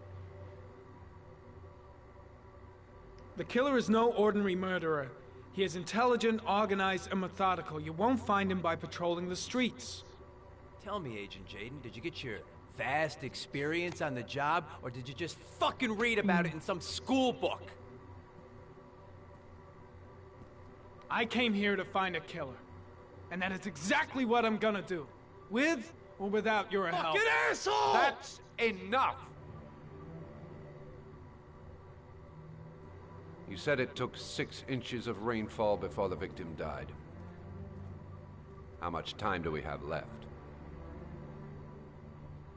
The killer is no ordinary murderer. He is intelligent, organized, and methodical. You won't find him by patrolling the streets. Tell me, Agent Jaden, did you get your vast experience on the job, or did you just fucking read about it in some school book? I came here to find a killer. And that is exactly what I'm gonna do. With or without your help. Fucking asshole! That's enough! You said it took 6 inches of rainfall before the victim died. How much time do we have left?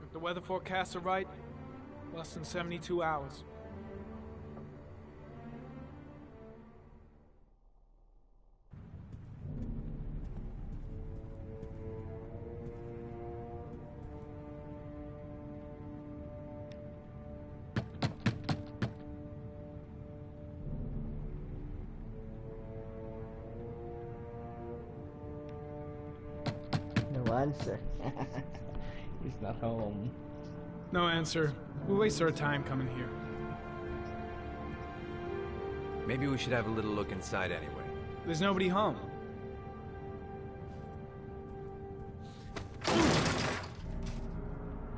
If the weather forecasts are right, less than 72 hours. No answer. He's not home. No answer. We waste our time coming here. Maybe we should have a little look inside anyway. There's nobody home.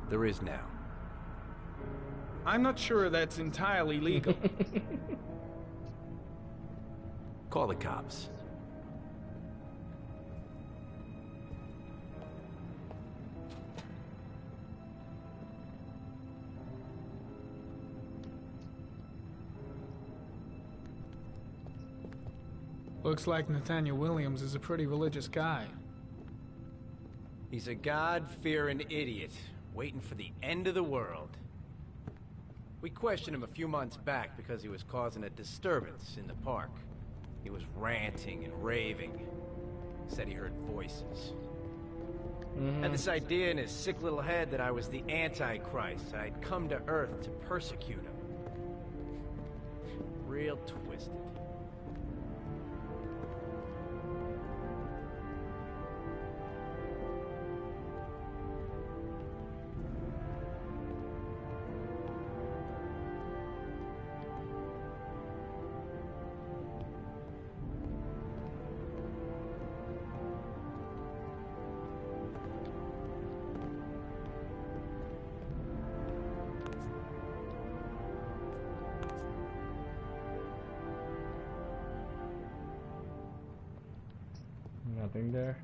There is now. I'm not sure that's entirely legal. Call the cops. Looks like Nathaniel Williams is a pretty religious guy. He's a God-fearing idiot, waiting for the end of the world. We questioned him a few months back because he was causing a disturbance in the park. He was ranting and raving. Said he heard voices. Had this idea in his sick little head that I was the Antichrist. I'd come to Earth to persecute him. Real twisted. Nothing there.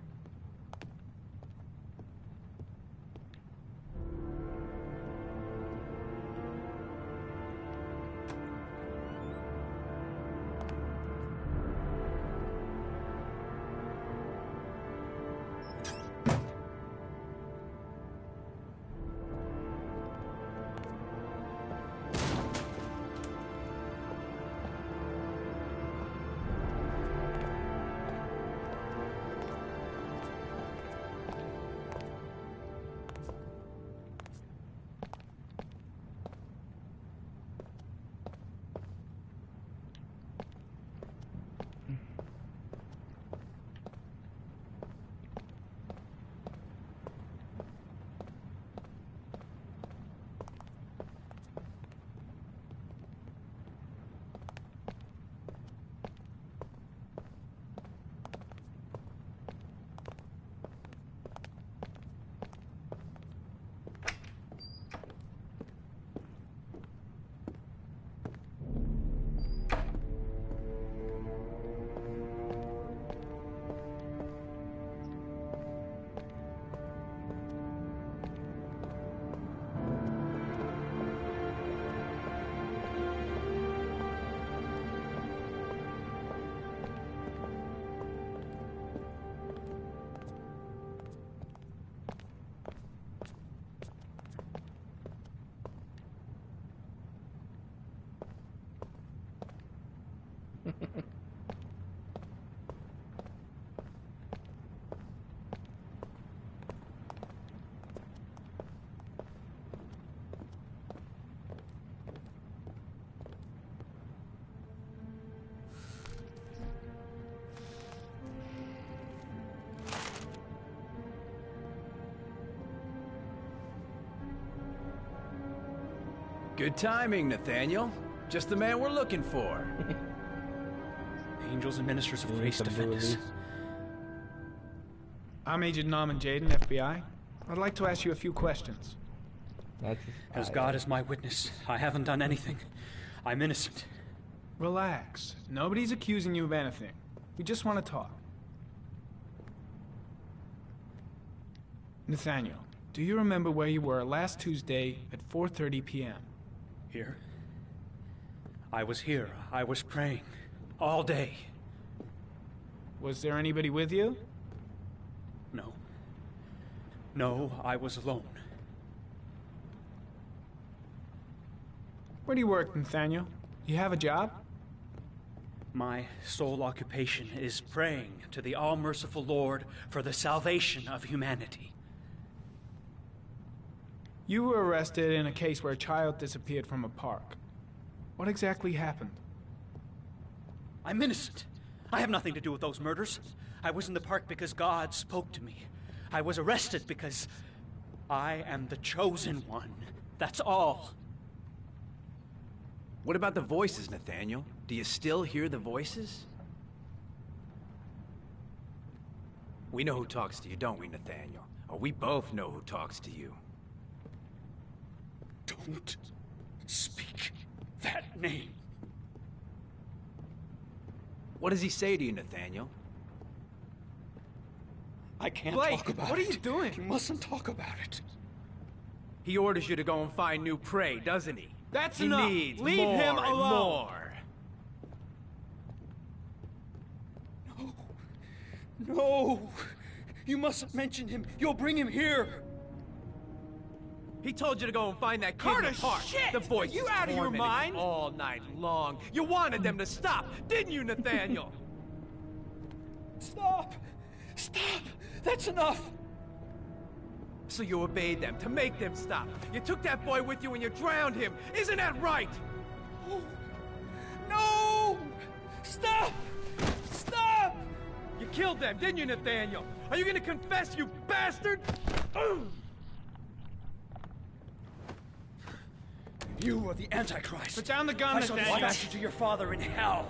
Good timing, Nathaniel. Just the man we're looking for. Angels and ministers of grace defend us. I'm Agent Norman Jaden, FBI. I'd like to ask you a few questions. As God is my witness, I haven't done anything. I'm innocent. Relax. Nobody's accusing you of anything. We just want to talk. Nathaniel, do you remember where you were last Tuesday at 4:30 p.m.? Here? I was here. I was praying. All day. Was there anybody with you? No. No, I was alone. Where do you work, Nathaniel? You have a job? My sole occupation is praying to the all-merciful Lord for the salvation of humanity. You were arrested in a case where a child disappeared from a park. What exactly happened? I'm innocent. I have nothing to do with those murders. I was in the park because God spoke to me. I was arrested because I am the chosen one. That's all. What about the voices, Nathaniel? Do you still hear the voices? We know who talks to you, don't we, Nathaniel? Or we both know who talks to you. Don't speak that name. What does he say to you, Nathaniel? I can't Blake, talk about it. what are you doing? You mustn't talk about it. He orders you to go and find new prey, doesn't he? That's he enough. Needs Leave more him and alone. More. No! You mustn't mention him. You'll bring him here. He told you to go and find that kid in Carter, the park. shit! The voice Are you out of your mind? all night long. You wanted them to stop, didn't you, Nathaniel? Stop! Stop! That's enough! So you obeyed them to make them stop. You took that boy with you and you drowned him. Isn't that right? Oh. No! Stop! Stop! You killed them, didn't you, Nathaniel? Are you gonna confess, you bastard? You are the Antichrist. Put down the gun, I shall Nathaniel. dispatch you to your father in hell.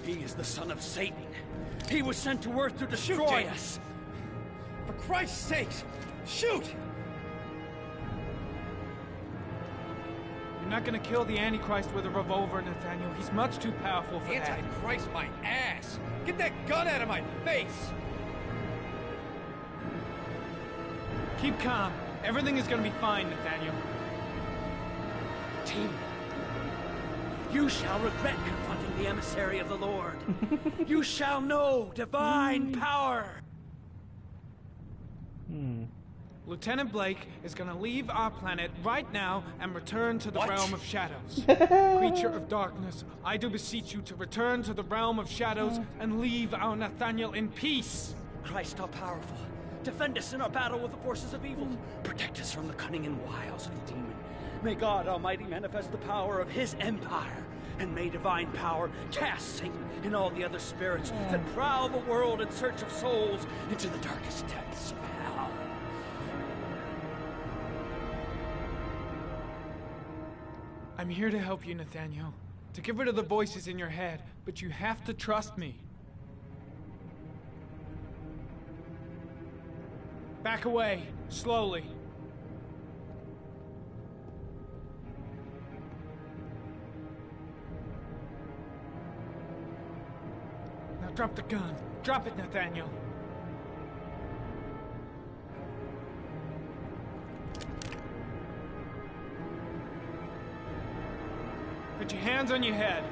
He is the son of Satan. He was sent to earth to destroy us. For Christ's sake, shoot! You're not gonna kill the Antichrist with a revolver, Nathaniel. He's much too powerful for that. Antichrist, my ass! Get that gun out of my face! Keep calm. Everything is gonna be fine, Nathaniel. Team, you shall regret confronting the emissary of the Lord. You shall know divine power. Lieutenant Blake is gonna leave our planet right now and return to the realm of shadows. Creature of darkness, I do beseech you to return to the realm of shadows and leave our Nathaniel in peace. Christ all-powerful, defend us in our battle with the forces of evil. Protect us from the cunning and wiles of the demon. May God Almighty manifest the power of his empire, and may divine power cast Satan and all the other spirits that prowl the world in search of souls into the darkest depths of hell. I'm here to help you, Nathaniel. To get rid of the voices in your head, but you have to trust me. Back away, slowly. Now drop the gun. Drop it, Nathaniel. Put your hands on your head.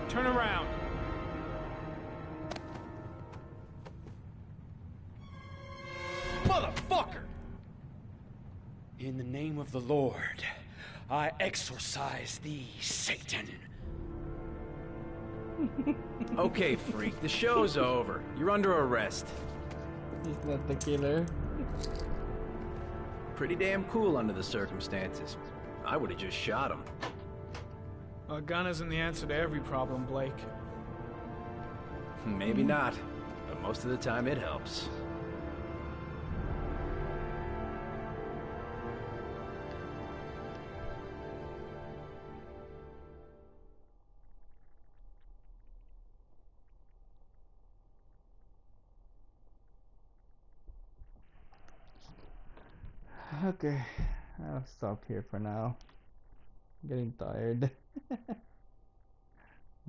Turn around. Motherfucker! In the name of the Lord, I exorcise thee, Satan. Okay, freak, the show's over. You're under arrest. He's not the killer. Pretty damn cool under the circumstances. I would have just shot him. A gun isn't the answer to every problem, Blake. Maybe not, but most of the time it helps. Okay, I'll stop here for now. I'm getting tired.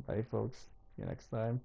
Bye, folks. See you next time.